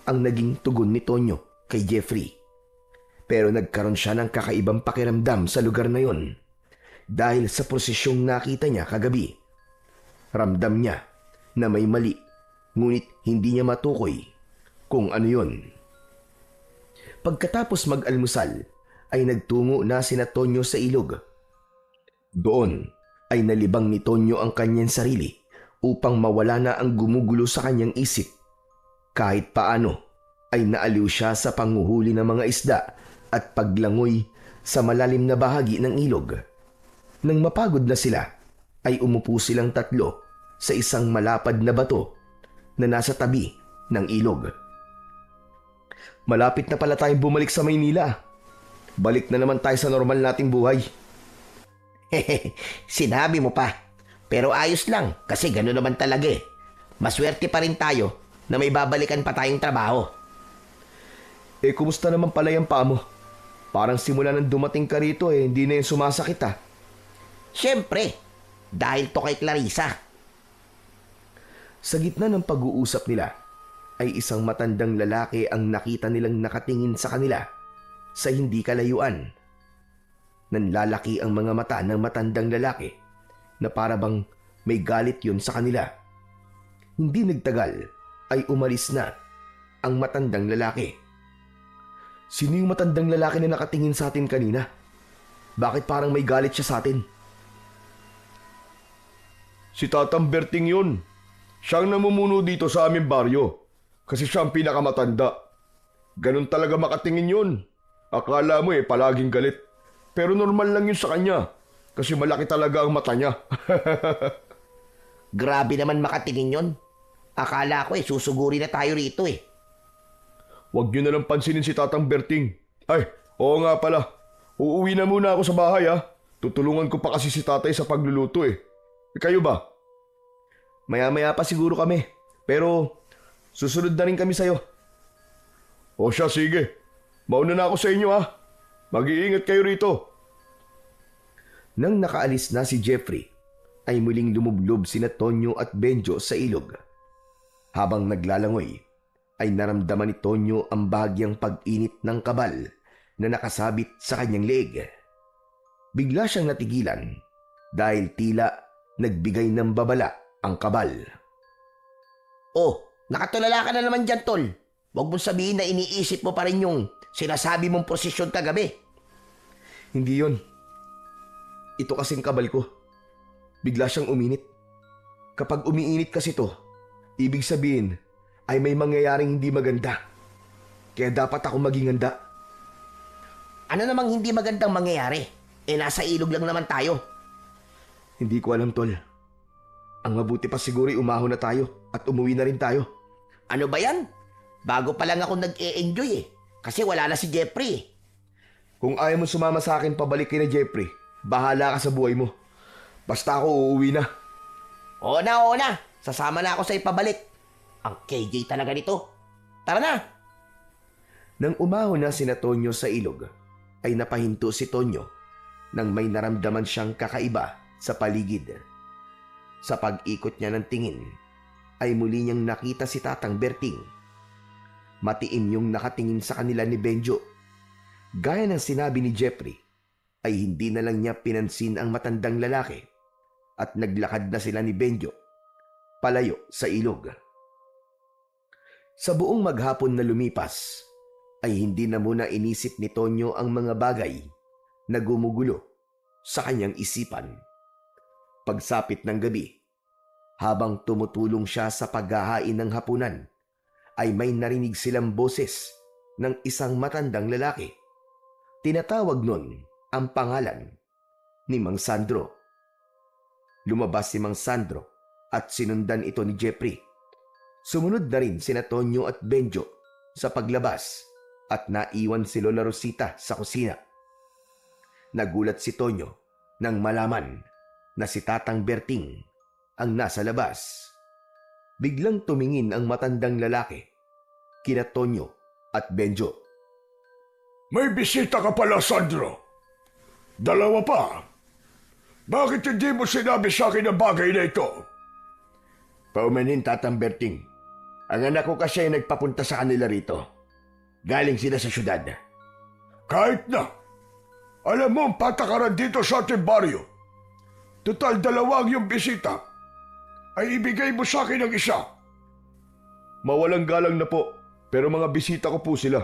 ang naging tugon ni Tonyo kay Jeffrey. Pero nagkaroon siya ng kakaibang pakiramdam sa lugar na yon dahil sa prosesyong nakita niya kagabi. Ramdam niya na may mali, ngunit hindi niya matukoy kung ano yon. Pagkatapos mag-almusal, ay nagtungo na sina Tonyo sa ilog. Doon ay nalibang ni Tonyo ang kanyang sarili upang mawala na ang gumugulo sa kanyang isip. Kahit paano ay naaliw siya sa panghuhuli ng mga isda at paglangoy sa malalim na bahagi ng ilog. Nang mapagod na sila, ay umupo silang tatlo sa isang malapad na bato na nasa tabi ng ilog. Malapit na pala tayong bumalik sa Maynila. Balik na naman tayo sa normal nating buhay. Sinabi mo pa. Pero ayos lang kasi gano'n naman talaga eh. Maswerte pa rin tayo na may babalikan pa tayong trabaho. Kumusta naman pala yung paa mo? Parang simula nang dumating ka rito hindi na yung sumasakit ah. Siyempre, dahil to kay Clarissa. Sa gitna ng pag-uusap nila, ay isang matandang lalaki ang nakita nilang nakatingin sa kanila sa hindi kalayuan. Nanlalaki ang mga mata ng matandang lalaki na parabang may galit yun sa kanila. Hindi nagtagal ay umalis na ang matandang lalaki. Sino yung matandang lalaki na nakatingin sa atin kanina? Bakit parang may galit siya sa atin? Si Tatang Berting yun. Siyang namumuno dito sa aming baryo. Kasi siya ang pinakamatanda. Ganun talaga makatingin yun. Akala mo palaging galit. Pero normal lang yun sa kanya. Kasi malaki talaga ang mata niya. Grabe naman makatingin yun. Akala ko susuguri na tayo rito eh. Huwag niyo na lang pansinin si Tatang Berting. Ay, oo nga pala. Uuwi na muna ako sa bahay ha. Tutulungan ko pa kasi si tatay sa pagluluto eh. Kayo ba? Maya-maya pa siguro kami. Pero susunod na rin kami sa'yo. O siya, sige. Mauna na ako sa inyo ha. Mag-iingat kayo rito. Nang nakaalis na si Jeffrey, ay muling lumublob sina Tonyo at Benjo sa ilog. Habang naglalangoy, ay naramdaman ni Tonyo ang bahagyang pag-init ng kabal na nakasabit sa kanyang leeg. Bigla siyang natigilan dahil tila nagbigay ng babala ang kabal. Oh, nakatulala ka na naman dyan, tol. Huwag mong sabihin na iniisip mo pa rin yung sinasabi mong prosesyon kagabi. Hindi yon. Ito kasing kabal ko. Bigla siyang uminit. Kapag umiinit kasi to, ibig sabihin ay may mangyayaring hindi maganda. Kaya dapat ako maging handa. Ano namang hindi magandang mangyayari? Nasa ilog lang naman tayo. Hindi ko alam, Tol. Ang mabuti pa siguro umahon na tayo at umuwi na rin tayo. Ano ba yan? Bago pa lang ako nag-e-enjoy Kasi wala na si Jeffrey Kung ayaw mo sumama sa akin pabalik kay na Jeffrey, bahala ka sa buhay mo. Basta ako uuwi na. Oo na. Sasama na ako sa ipabalik. Ang KJ talaga nito. Tara na! Nang umahon na sina Tonyo sa ilog, ay napahinto si Tonyo nang may naramdaman siyang kakaiba sa paligid. Sa pag-ikot niya ng tingin, ay muli niyang nakita si Tatang Berting. Matiim yung nakatingin sa kanila ni Benjo. Gaya ng sinabi ni Jeffrey, ay hindi na lang niya pinansin ang matandang lalaki at naglakad na sila ni Benjo palayo sa ilog. Sa buong maghapon na lumipas, ay hindi na muna inisip ni Tonyo ang mga bagay na gumugulo sa kanyang isipan. Pagsapit ng gabi, habang tumutulong siya sa paghahain ng hapunan, ay may narinig silang boses ng isang matandang lalaki. Tinatawag nun ang pangalan ni Mang Sandro. Lumabas si Mang Sandro at sinundan ito ni Jeffrey. Sumunod na rin sina Tonyo at Benjo sa paglabas at naiwan si Lola Rosita sa kusina. Nagulat si Tonyo nang malaman na si Tatang Berting ang nasa labas. Biglang tumingin ang matandang lalaki kina Tonyo at Benjo. May bisita ka pala, Sandro. Dalawa pa. Bakit hindi mo sinabi sa akin ang bagay na ito? Paumanin, Tatang Berting. Ang anak ko kasi ay nagpapunta sa kanila rito. Galing sila sa syudad. Kahit na. Alam mo ang patakaran dito sa ating baryo. Total dalawang yung bisita. Ay ibigay mo sa akin ang isa. Mawalang galang na po, pero mga bisita ko po sila.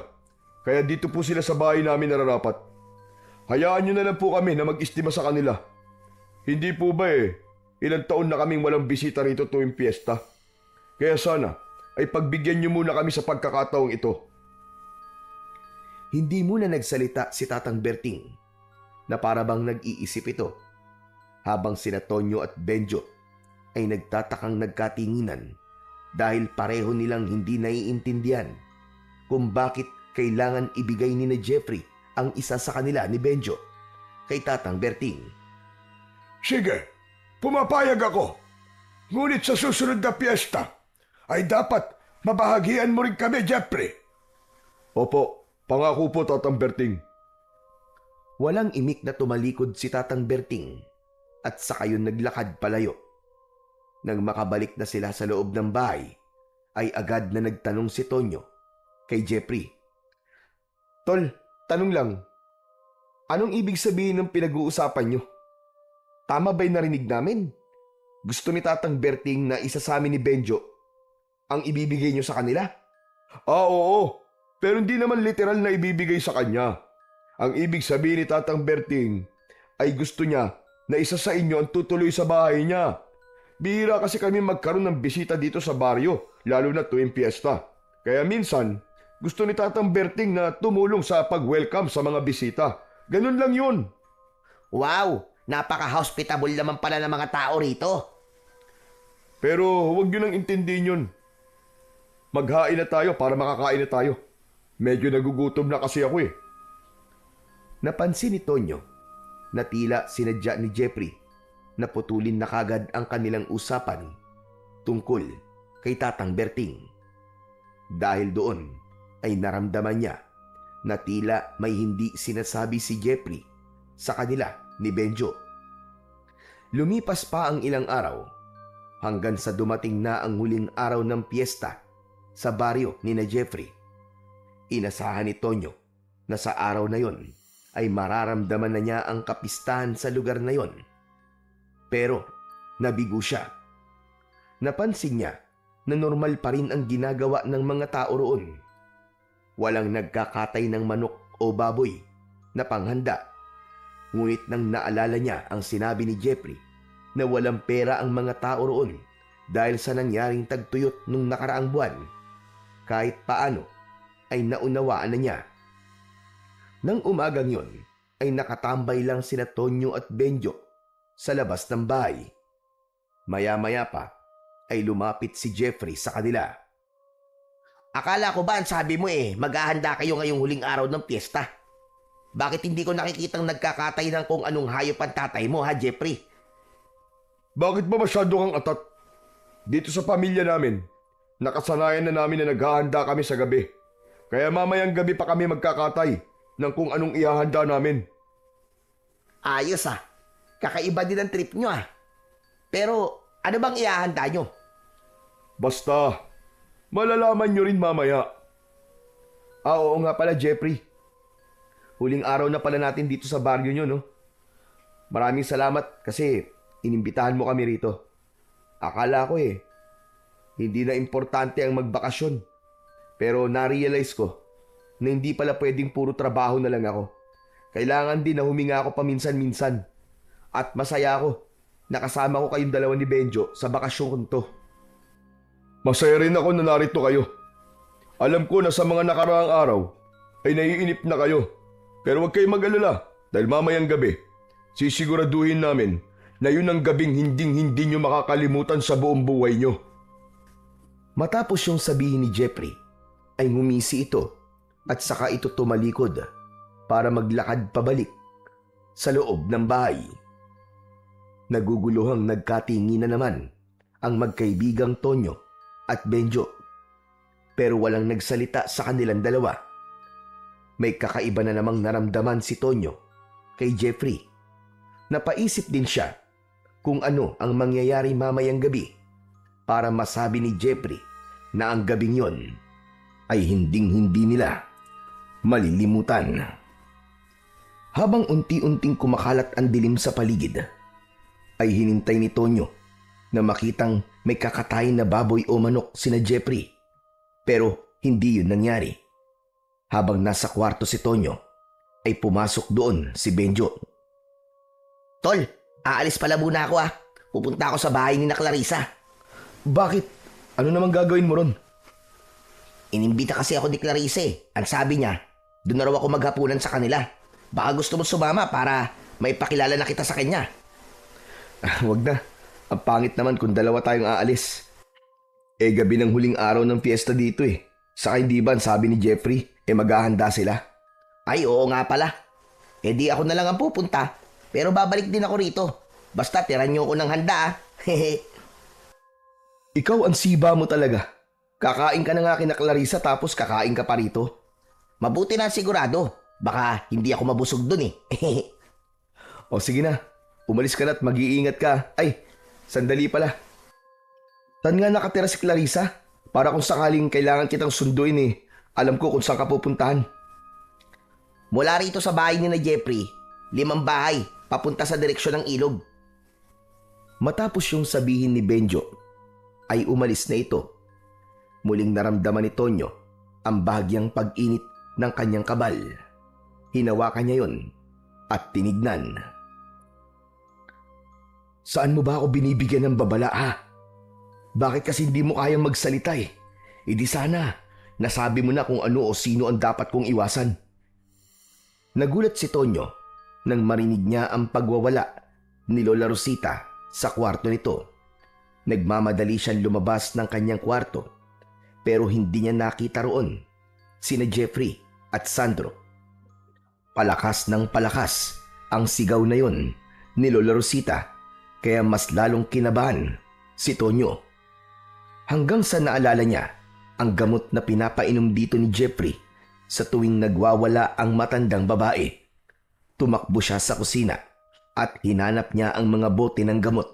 Kaya dito po sila sa bahay namin nararapat. Hayaan nyo na lang po kami na mag-istima sa kanila. Hindi po ba ilang taon na kaming walang bisita rito tuwing piyesta. Kaya sana ay pagbigyan nyo muna kami sa pagkakataong ito. Hindi muna nagsalita si Tatang Berting na parabang nag-iisip ito habang sina Tonyo at Benjo ay nagtatakang nagkatinginan dahil pareho nilang hindi naiintindihan kung bakit kailangan ibigay ni na Jeffrey ang isa sa kanila ni Benjo kay Tatang Berting. Sige, pumapayag ako. Ngunit sa susunod na piyesta ay dapat mabahagian mo rin kami, Jeffrey. Opo, pangako po, Tatang Berting. Walang imik na tumalikod si Tatang Berting at saka yun naglakad palayo. Nang makabalik na sila sa loob ng bahay, ay agad na nagtanong si Tonyo kay Jeffrey. Tol, tanong lang, anong ibig sabihin ng pinag-uusapan nyo? Tama ba'y narinig namin? Gusto ni Tatang Berting na isa sa amin ni Benjo ang ibibigay nyo sa kanila? Oo, pero hindi naman literal na ibibigay sa kanya. Ang ibig sabihin ni Tatang Berting ay gusto niya na isa sa inyo ang tutuloy sa bahay niya. Bihira kasi kami magkaroon ng bisita dito sa baryo, lalo na tuwing piyesta. Kaya minsan, gusto ni Tatang Berting na tumulong sa pag-welcome sa mga bisita. Ganun lang yun. Wow! Napaka-hospitable naman pala ng mga tao rito. Pero huwag nyo nang intindihin yun. Maghain na tayo para makakain na tayo. Medyo nagugutom na kasi ako Napansin ni Tonyo na tila sinadya ni Jeffrey na putulin na kagad ang kanilang usapan tungkol kay Tatang Berting. Dahil doon ay naramdaman niya na tila may hindi sinasabi si Jeffrey sa kanila ni Benjo. Lumipas pa ang ilang araw hanggang sa dumating na ang huling araw ng piyesta sa baryo ni na Jeffrey. Inasahan ni Tonyo na sa araw na yon ay mararamdaman na niya ang kapistahan sa lugar na yon. Pero nabigo siya. Napansin niya na normal pa rin ang ginagawa ng mga tao roon. Walang nagkakatay ng manok o baboy na panghanda. Ngunit nang naalala niya ang sinabi ni Jeffrey na walang pera ang mga tao roon dahil sa nangyaring tagtuyot nung nakaraang buwan, kahit paano ay naunawaan na niya. Nang umagang yon, ay nakatambay lang sina Tonyo at Benjo sa labas ng bahay. Maya-maya pa ay lumapit si Jeffrey sa kanila. Akala ko ba ang sabi mo maghahanda kayo ngayong huling araw ng piyesta? Bakit hindi ko nakikitang nagkakatay ng kung anong hayop ang tatay mo, ha, Jeffrey? Bakit ba masyado kang atat? Dito sa pamilya namin, nakasanayan na namin na naghahanda kami sa gabi. Kaya mamayang gabi pa kami magkakatay ng kung anong ihahanda namin. Ayos kakaiba din ang trip nyo Pero ano bang ihahanda nyo? Basta, malalaman nyo rin mamaya. Oo nga pala, Jeffrey. Huling araw na pala natin dito sa baryo nyo, no? Maraming salamat kasi inimbitahan mo kami rito. Akala ko hindi na importante ang magbakasyon. Pero na-realize ko na hindi pala pwedeng puro trabaho na lang ako. Kailangan din na huminga ako paminsan-minsan. At masaya ako. Nakasama ko kayong dalawa ni Benjo sa bakasyon ko to. Masaya rin ako na narito kayo. Alam ko na sa mga nakaraang araw ay naiinip na kayo. Pero huwag kayong mag-alala dahil mamayang gabi, sisiguraduhin namin na yun ang gabing hinding-hindi nyo makakalimutan sa buong buhay nyo. Matapos yung sabihin ni Jeffrey, ay ngumisi ito at saka ito tumalikod para maglakad pabalik sa loob ng bahay. Naguguluhang nagkatingi na naman ang magkaibigang Tonyo at Benjo. Pero walang nagsalita sa kanilang dalawa. May kakaiba na namang naramdaman si Tonyo kay Jeffrey. Napaisip din siya kung ano ang mangyayari mamayang gabi para masabi ni Jeffrey na ang gabing yon ay hinding-hindi nila malilimutan. Habang unti-unting kumakalat ang dilim sa paligid, ay hinintay ni Tonyo na makitang may kakatayin na baboy o manok sina Jeffrey. Pero hindi yun nangyari. Habang nasa kwarto si Tonyo, ay pumasok doon si Benjo. Tol, aalis pala muna ako Pupunta ako sa bahay ni na Clarissa. Bakit? Ano namang gagawin mo ron? Inimbita kasi ako ni Clarissa Ang sabi niya, doon na raw ako maghapunan sa kanila. Baka gusto mo sumama para may pakilala na kita sa kanya. Wag na. Ang pangit naman kung dalawa tayong aalis. Gabi ng huling araw ng fiesta dito Saka hindi ba sabi ni Jeffrey, maghahanda sila? Ay, oo nga pala. Di ako na lang ang pupunta. Pero babalik din ako rito. Basta tiran niyo ako ng handa Ikaw ang siba mo talaga. Kakain ka na nga kina Clarissa tapos kakain ka pa rito. Mabuti na sigurado. Baka hindi ako mabusog dun O sige na. Umalis ka na at mag-iingat ka. Ay, sandali pala. Saan nga nakatira si Clarissa? Para kung sakaling kailangan kitang sunduin alam ko kung saan ka pupuntahan. Mula rito sa bahay ni na Jeffrey, 5 bahay, papunta sa direksyon ng ilog. Matapos yung sabihin ni Benjo, ay umalis na ito. Muling naramdaman ni Tonyo ang bahagyang pag-init ng kanyang kabal. Hinawakan niya yon at tinignan. Saan mo ba ako binibigyan ng babala Bakit kasi hindi mo kayang magsalita Di sana, nasabi mo na kung ano o sino ang dapat kong iwasan. Nagulat si Tonyo nang marinig niya ang pagwawala ni Lola Rosita sa kwarto nito. Nagmamadali siyang lumabas ng kanyang kwarto pero hindi niya nakita roon sina Jeffrey at Sandro. Palakas ng palakas ang sigaw na yon ni Lola Rosita kaya mas lalong kinabahan si Tonyo. Hanggang sa naalala niya ang gamot na pinapainom dito ni Jeffrey sa tuwing nagwawala ang matandang babae. Tumakbo siya sa kusina at hinanap niya ang mga bote ng gamot.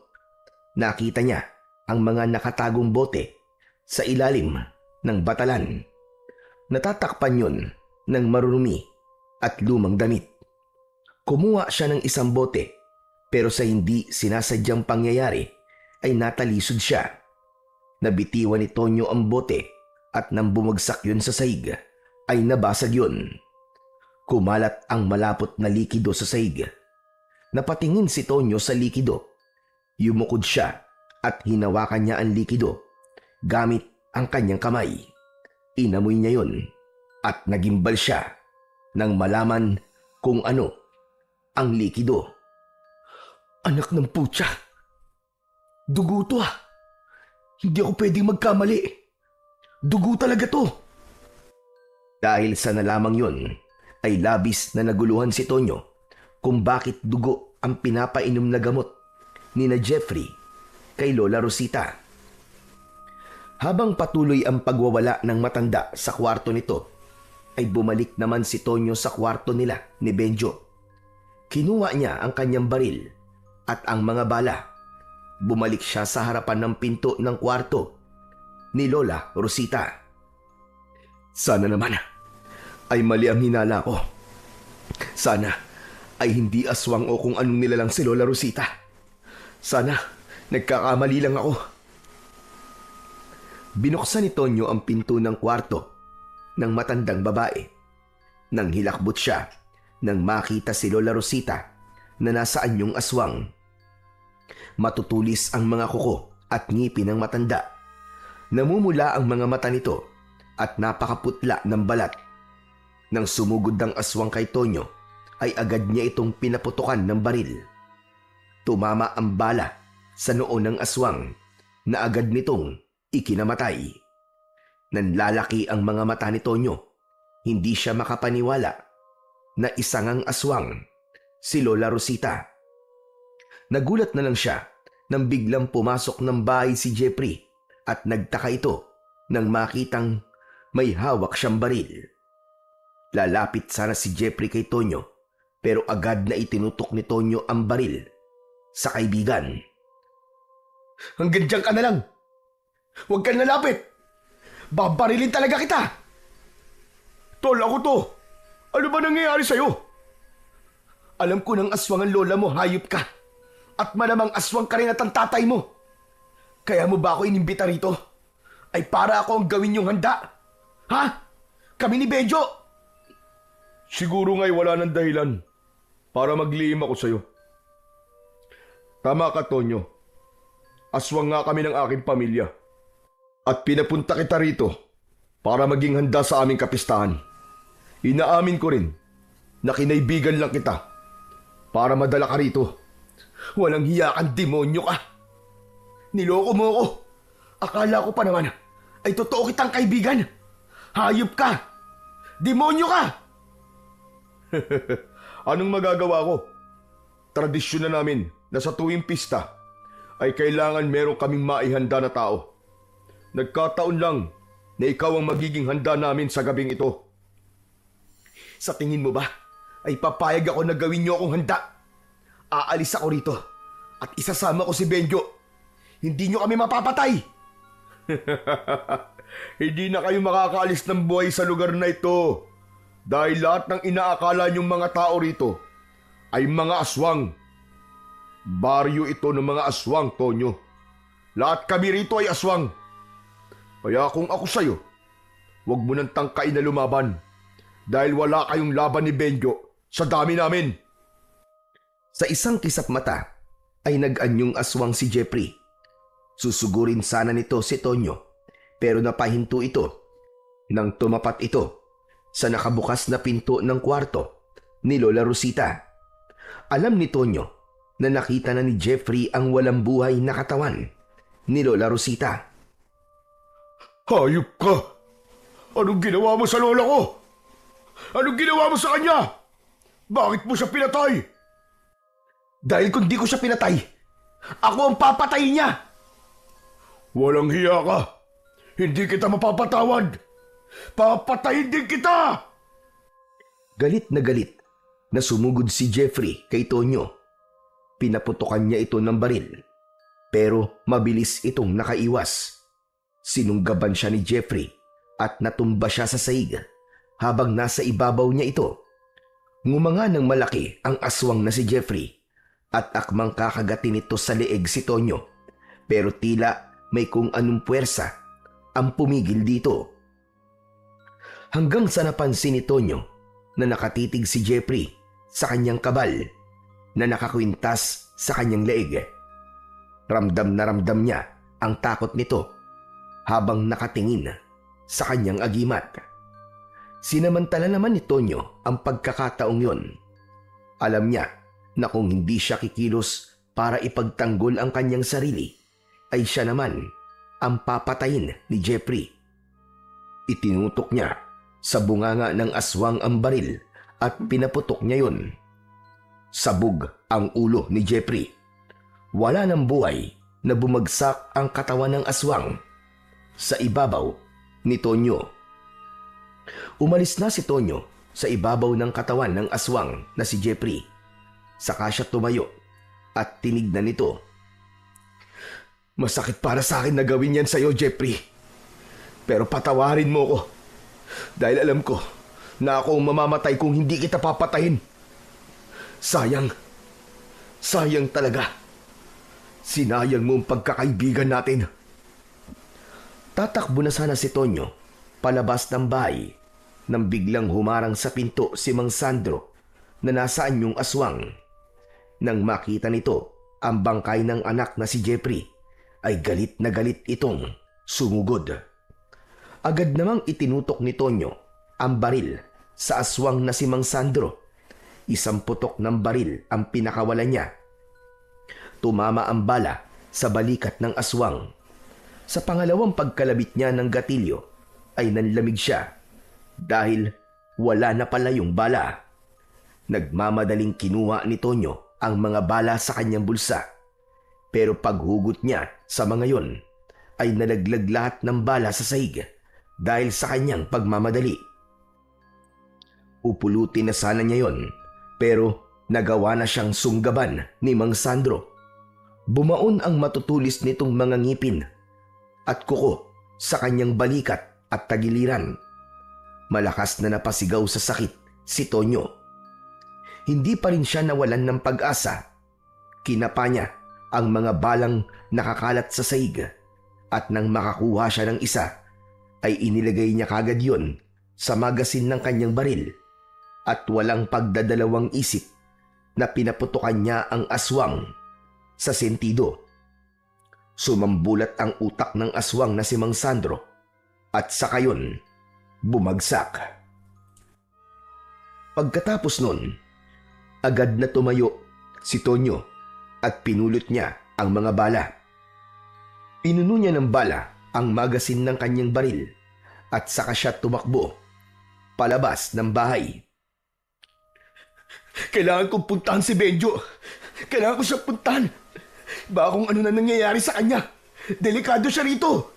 Nakita niya ang mga nakatagong bote sa ilalim ng batalan. Natatakpan yun ng marurumi at lumang damit. Kumuha siya ng isang bote pero sa hindi sinasadyang pangyayari ay natalisod siya. Nabitiwan ni Tonyo ang bote at nang bumagsak yun sa sahig ay nabasag yun. Kumalat ang malapot na likido sa sahig. Napatingin si Tonyo sa likido. Yumukod siya at hinawakan niya ang likido gamit ang kanyang kamay. Inamoy niya yun at nagimbal siya. nang malaman kung ano ang likido. Anak ng putya! Dugo to ah! Hindi ako pwedeng magkamali. Dugo talaga to. Dahil sa nalamang yun, ay labis na naguluhan si Tonyo kung bakit dugo ang pinapainom na gamot ni na Jeffrey kay Lola Rosita. Habang patuloy ang pagwawala ng matanda sa kwarto nito, ay bumalik naman si Tonyo sa kwarto nila ni Benjo. Kinuha niya ang kanyang baril at ang mga bala. Bumalik siya sa harapan ng pinto ng kwarto ni Lola Rosita. Sana naman ay mali ang hinala ko. Sana ay hindi aswang o kung anong nilalang si Lola Rosita. Sana nagkakamali lang ako. Binuksan ni Tonyo ang pinto ng kwarto ng matandang babae. Nang hilakbot siya nang makita si Lola Rosita na nasa anyong aswang. Matutulis ang mga kuko at ngipin ng matanda. Namumula ang mga mata nito at napakaputla ng balat. Nang sumugod ang aswang kay Tonyo, ay agad niya itong pinaputukan ng baril. Tumama ang bala sa noo ng aswang na agad nitong ikinamatay. Nanlalaki ang mga mata ni Tonyo. Hindi siya makapaniwala na isang ang aswang, si Lola Rosita. Nagulat na lang siya nang biglang pumasok ng bahay si Jeffrey at nagtaka ito nang makitang may hawak siyang baril. Lalapit sana si Jeffrey kay Tonyo pero agad na itinutok ni Tonyo ang baril sa kaibigan. Hanggang diyan ka na lang! Huwag kang lalapit! Babarilin talaga kita! Tol, ako to! Ano ba nangyayari sa'yo? Alam ko ng aswang ang lola mo, hayop ka. At malamang aswang ka rin at ang tatay mo. Kaya mo ba ako inimbita rito? Ay para ako ang gawin yung handa? Ha? Kami ni Benjo? Siguro nga'y wala ng dahilan para maglihim ako sa'yo. Tama ka, Tonyo. Aswang nga kami ng aking pamilya. At pinapunta kita rito para maging handa sa aming kapistahan. Inaamin ko rin na kinaibigan lang kita para madala ka rito. Walang hiya kang demonyo ka. Niloko mo ako. Akala ko pa naman ay totoo kitang kaibigan. Hayop ka. Demonyo ka. Anong magagawa ko? Tradisyon na namin na sa tuwing pista ay kailangan meron kaming maihanda na tao. Nagkataon lang na ikaw ang magiging handa namin sa gabing ito. Sa tingin mo ba ay papayag ako na gawin niyo akong handa? Aalis ako rito at isasama ko si Benjo. Hindi niyo kami mapapatay. Hindi na kayo makakaalis ng buhay sa lugar na ito dahil lahat ng inaakala niyong mga tao rito ay mga aswang. Baryo ito ng mga aswang, Tonyo. Lahat kami rito ay aswang. Kaya kung ako sa'yo, huwag mo nang tangkain na lumaban dahil wala kayong laban ni Benjo sa dami namin. Sa isang kisap mata ay nag-anyong aswang si Jeffrey. Susugurin sana nito si Tonyo pero napahinto ito nang tumapat ito sa nakabukas na pinto ng kwarto ni Lola Rosita. Alam ni Tonyo na nakita na ni Jeffrey ang walang buhay na katawan ni Lola Rosita. Hayop ka! Anong ginawa mo sa lola ko? Anong ginawa mo sa kanya? Bakit mo siya pinatay? Dahil kung di ko siya pinatay, ako ang papatayin niya! Walang hiya ka! Hindi kita mapapatawad! Papatayin din kita! Galit na sumugod si Jeffrey kay Tonyo. Pinaputokan niya ito ng baril, pero mabilis itong nakaiwas. Sinunggaban siya ni Jeffrey at natumba siya sa sahig habang nasa ibabaw niya ito. Ngumanga ng malaki ang aswang na si Jeffrey at akmang kakagatin ito sa leeg si Tonyo pero tila may kung anong puwersa ang pumigil dito. Hanggang sa napansin ni Tonyo na nakatitig si Jeffrey sa kanyang kabal na nakakwintas sa kanyang leeg. Ramdam na ramdam niya ang takot nito habang nakatingin sa kanyang agimat. Sinamantala naman ni Tonyo ang pagkakataong yon. Alam niya na kung hindi siya kikilos para ipagtanggol ang kanyang sarili, ay siya naman ang papatayin ni Jeffrey. Itinutok niya sa bunganga ng aswang ang baril at pinaputok niya yon. Sabog ang ulo ni Jeffrey. Wala ng buhay na bumagsak ang katawan ng aswang sa ibabaw ni Tonyo. Umalis na si Tonyo sa ibabaw ng katawan ng aswang na si Jeffrey. Saka siya tumayo at tinignan nito. Masakit para sa akin na gawin yan sa'yo, Jeffrey. Pero patawarin mo ko dahil alam ko na ako ang mamamatay kung hindi kita papatayin. Sayang talaga. Sinayang mo ang pagkakaibigan natin. Tatakbo na sana si Tonyo palabas ng bahay nang biglang humarang sa pinto si Mang Sandro na nasaan yung aswang. Nang makita nito ang bangkay ng anak na si Jeffrey, ay galit na galit itong sumugod. Agad namang itinutok ni Tonyo ang baril sa aswang na si Mang Sandro. Isang putok ng baril ang pinakawalan niya. Tumama ang bala sa balikat ng aswang. Sa pangalawang pagkalabit niya ng gatilyo ay nanlamig siya dahil wala na pala yung bala. Nagmamadaling kinuha ni Tonyo ang mga bala sa kanyang bulsa. Pero paghugot niya sa mga yon ay nalaglag lahat ng bala sa sahig dahil sa kanyang pagmamadali. Upulutin na sana niya yon pero nagawa na siyang sunggaban ni Mang Sandro. Bumaon ang matutulis nitong mga ngipin at kuko sa kanyang balikat at tagiliran. Malakas na napasigaw sa sakit si Tonyo. Hindi pa rin siya nawalan ng pag-asa. Kinapa niya ang mga balang nakakalat sa sahig at nang makakuha siya ng isa, ay inilagay niya kagad yon sa magasin ng kanyang baril at walang pagdadalawang isip na pinaputukan niya ang aswang sa sentido. Sumambulat ang utak ng aswang na si Mang Sandro at saka yun bumagsak. Pagkatapos nun, agad na tumayo si Tonyo at pinulot niya ang mga bala. Pinuno niya ng bala ang magasin ng kanyang baril at saka siya tumakbo palabas ng bahay. Kailangan kong puntahan si Benjo. Kailangan ko siya puntahan. Baka kung ano na nangyayari sa kanya. Delikado siya rito.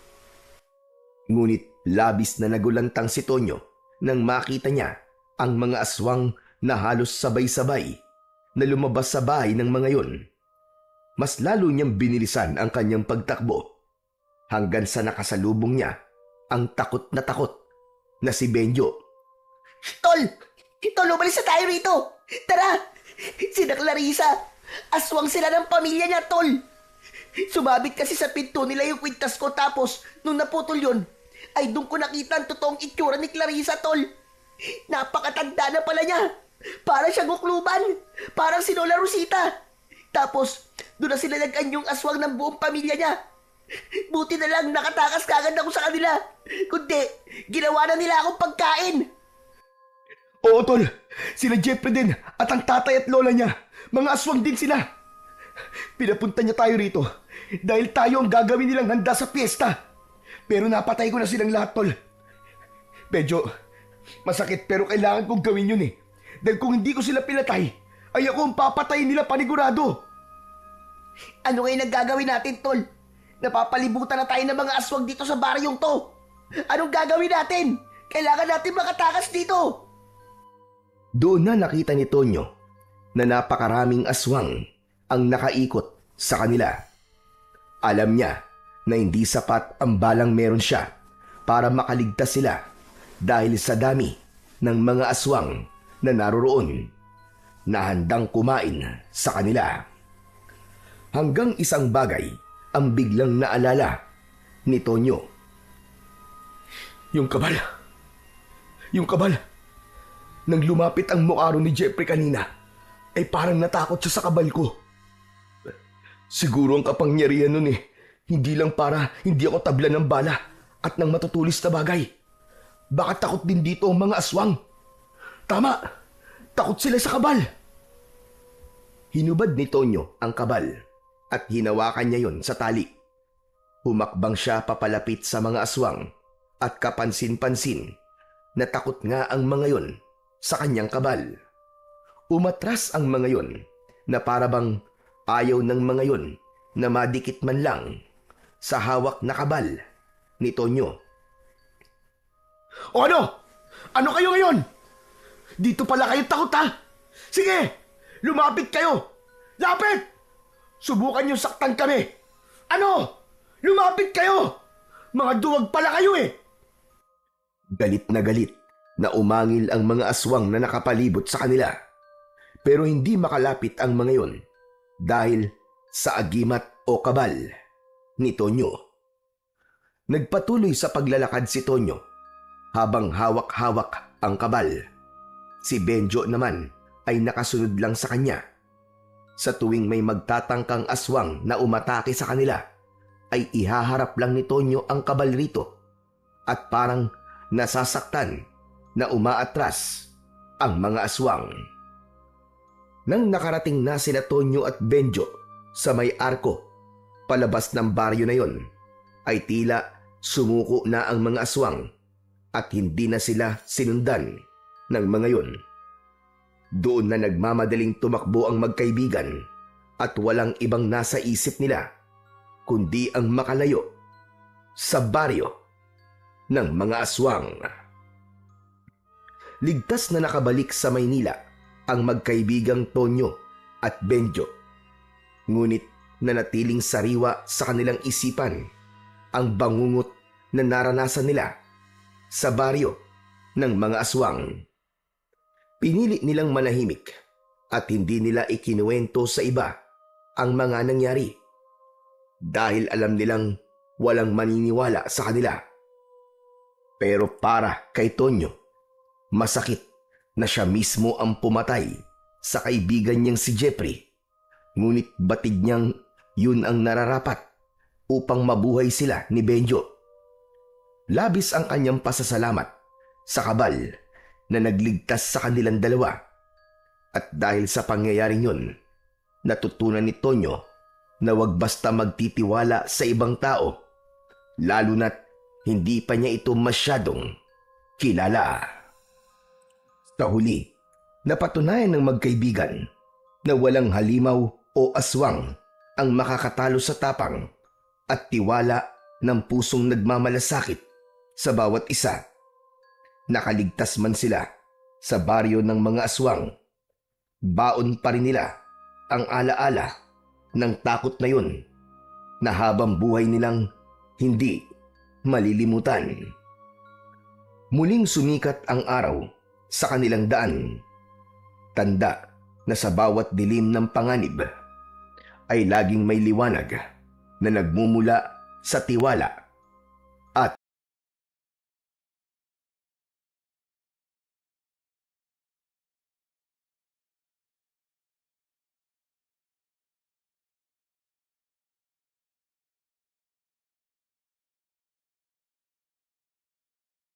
Ngunit labis na nagulantang si Tonyo nang makita niya ang mga aswang na halos sabay-sabay na lumabas sa bahay ng mga yon. Mas lalo niyang binilisan ang kanyang pagtakbo hanggang sa nakasalubong niya ang takot na si Benjo. Tol! Tol, umalis na tayo rito! Tara! Sina Clarissa! Aswang sila ng pamilya niya, Tol! Sumabit kasi sa pinto nila yung kwintas ko tapos nung naputol yun, ay doon ko nakita ang totoong itsura ni Clarissa, Tol! Napakatanda na pala niya! Parang siyang ukluban! Parang si Lola Rosita! Tapos, doon na sila nag-anyong aswang ng buong pamilya niya. Buti na lang nakatakas kagad ako sa kanila. Kundi, ginawa na nila akong pagkain. Oo, Tol. Sila Jeffrey din at ang tatay at lola niya. Mga aswang din sila. Pinapunta niya tayo rito dahil tayo ang gagawin nilang handa sa piyesta. Pero napatay ko na silang lahat, Tol. Medyo masakit pero kailangan kong gawin yun eh. Dahil kung hindi ko sila pinatay, ay ako ang papatayin nila panigurado. Ano ngayon ang gagawin natin, Tol? Napapalibutan na tayo ng mga aswang dito sa baryong to. Anong gagawin natin? Kailangan natin makatakas dito. Doon na nakita ni Tonyo na napakaraming aswang ang nakaikot sa kanila. Alam niya na hindi sapat ang balang meron siya para makaligtas sila dahil sa dami ng mga aswang na naroroon na handang kumain sa kanila. Hanggang isang bagay ang biglang naalala ni Tonyo. Yung kabal. Nang lumapit ang mukha ni Jeffrey kanina, ay parang natakot siya sa kabal ko. Siguro ang kapangyarihan nun hindi lang para hindi ako tabla ng bala at ng matutulis na bagay. Baka takot din dito ang mga aswang. Tama, takot sila sa kabal. Hinubad ni Tonyo ang kabal at hinawakan niya yon sa tali. Humakbang siya papalapit sa mga aswang at kapansin-pansin na takot nga ang mga yon sa kanyang kabal. Umatras ang mga yon na parabang ayaw ng mga yon na madikit man lang sa hawak na kabal ni Tonyo. O ano? Ano kayo ngayon? Dito pala kayo takot ha? Sige, lumapit kayo! Lapit! Subukan niyo saktan kami! Ano? Lumapit kayo! Mga duwag pala kayo eh! Galit na umangil ang mga aswang na nakapalibot sa kanila. Pero hindi makalapit ang mga yon dahil sa agimat o kabal ni Tonyo. Nagpatuloy sa paglalakad si Tonyo habang hawak-hawak ang kabal. Si Benjo naman ay nakasunod lang sa kanya. Sa tuwing may magtatangkang aswang na umatake sa kanila, ay ihaharap lang ni Tonyo ang kabal rito at parang nasasaktan na umaatras ang mga aswang. Nang nakarating na sina Tonyo at Benjo sa may arko palabas ng baryo na yon, ay tila sumuko na ang mga aswang at hindi na sila sinundan ng mga yon. Doon na nagmamadaling tumakbo ang magkaibigan at walang ibang nasa isip nila kundi ang makalayo sa baryo ng mga aswang. Ligtas na nakabalik sa Maynila ang magkaibigang Tonyo at Benjo. Ngunit nanatiling sariwa sa kanilang isipan ang bangungot na naranasan nila sa baryo ng mga aswang. Pinili nilang manahimik at hindi nila ikinuwento sa iba ang mga nangyari dahil alam nilang walang maniniwala sa kanila. Pero para kay Tonyo, masakit na siya mismo ang pumatay sa kaibigan niyang si Jeffrey. Ngunit batid niyang yun ang nararapat upang mabuhay sila ni Benjo. Labis ang kanyang pasasalamat sa kabal na nagligtas sa kanilang dalawa. At dahil sa pangyayaring yun, natutunan ni Tonyo na wag basta magtitiwala sa ibang tao, lalo na't hindi pa niya ito masyadong kilala. Sa huli, napatunayan ng magkaibigan na walang halimaw o aswang ang makakatalo sa tapang at tiwala ng pusong nagmamalasakit sa bawat isa. Nakaligtas man sila sa baryo ng mga aswang, baon pa rin nila ang alaala ng takot na yun na habang buhay nilang hindi malilimutan. Muling sumikat ang araw sa kanilang daan. Tanda na sa bawat dilim ng panganib ay laging may liwanag na nagmumula sa tiwala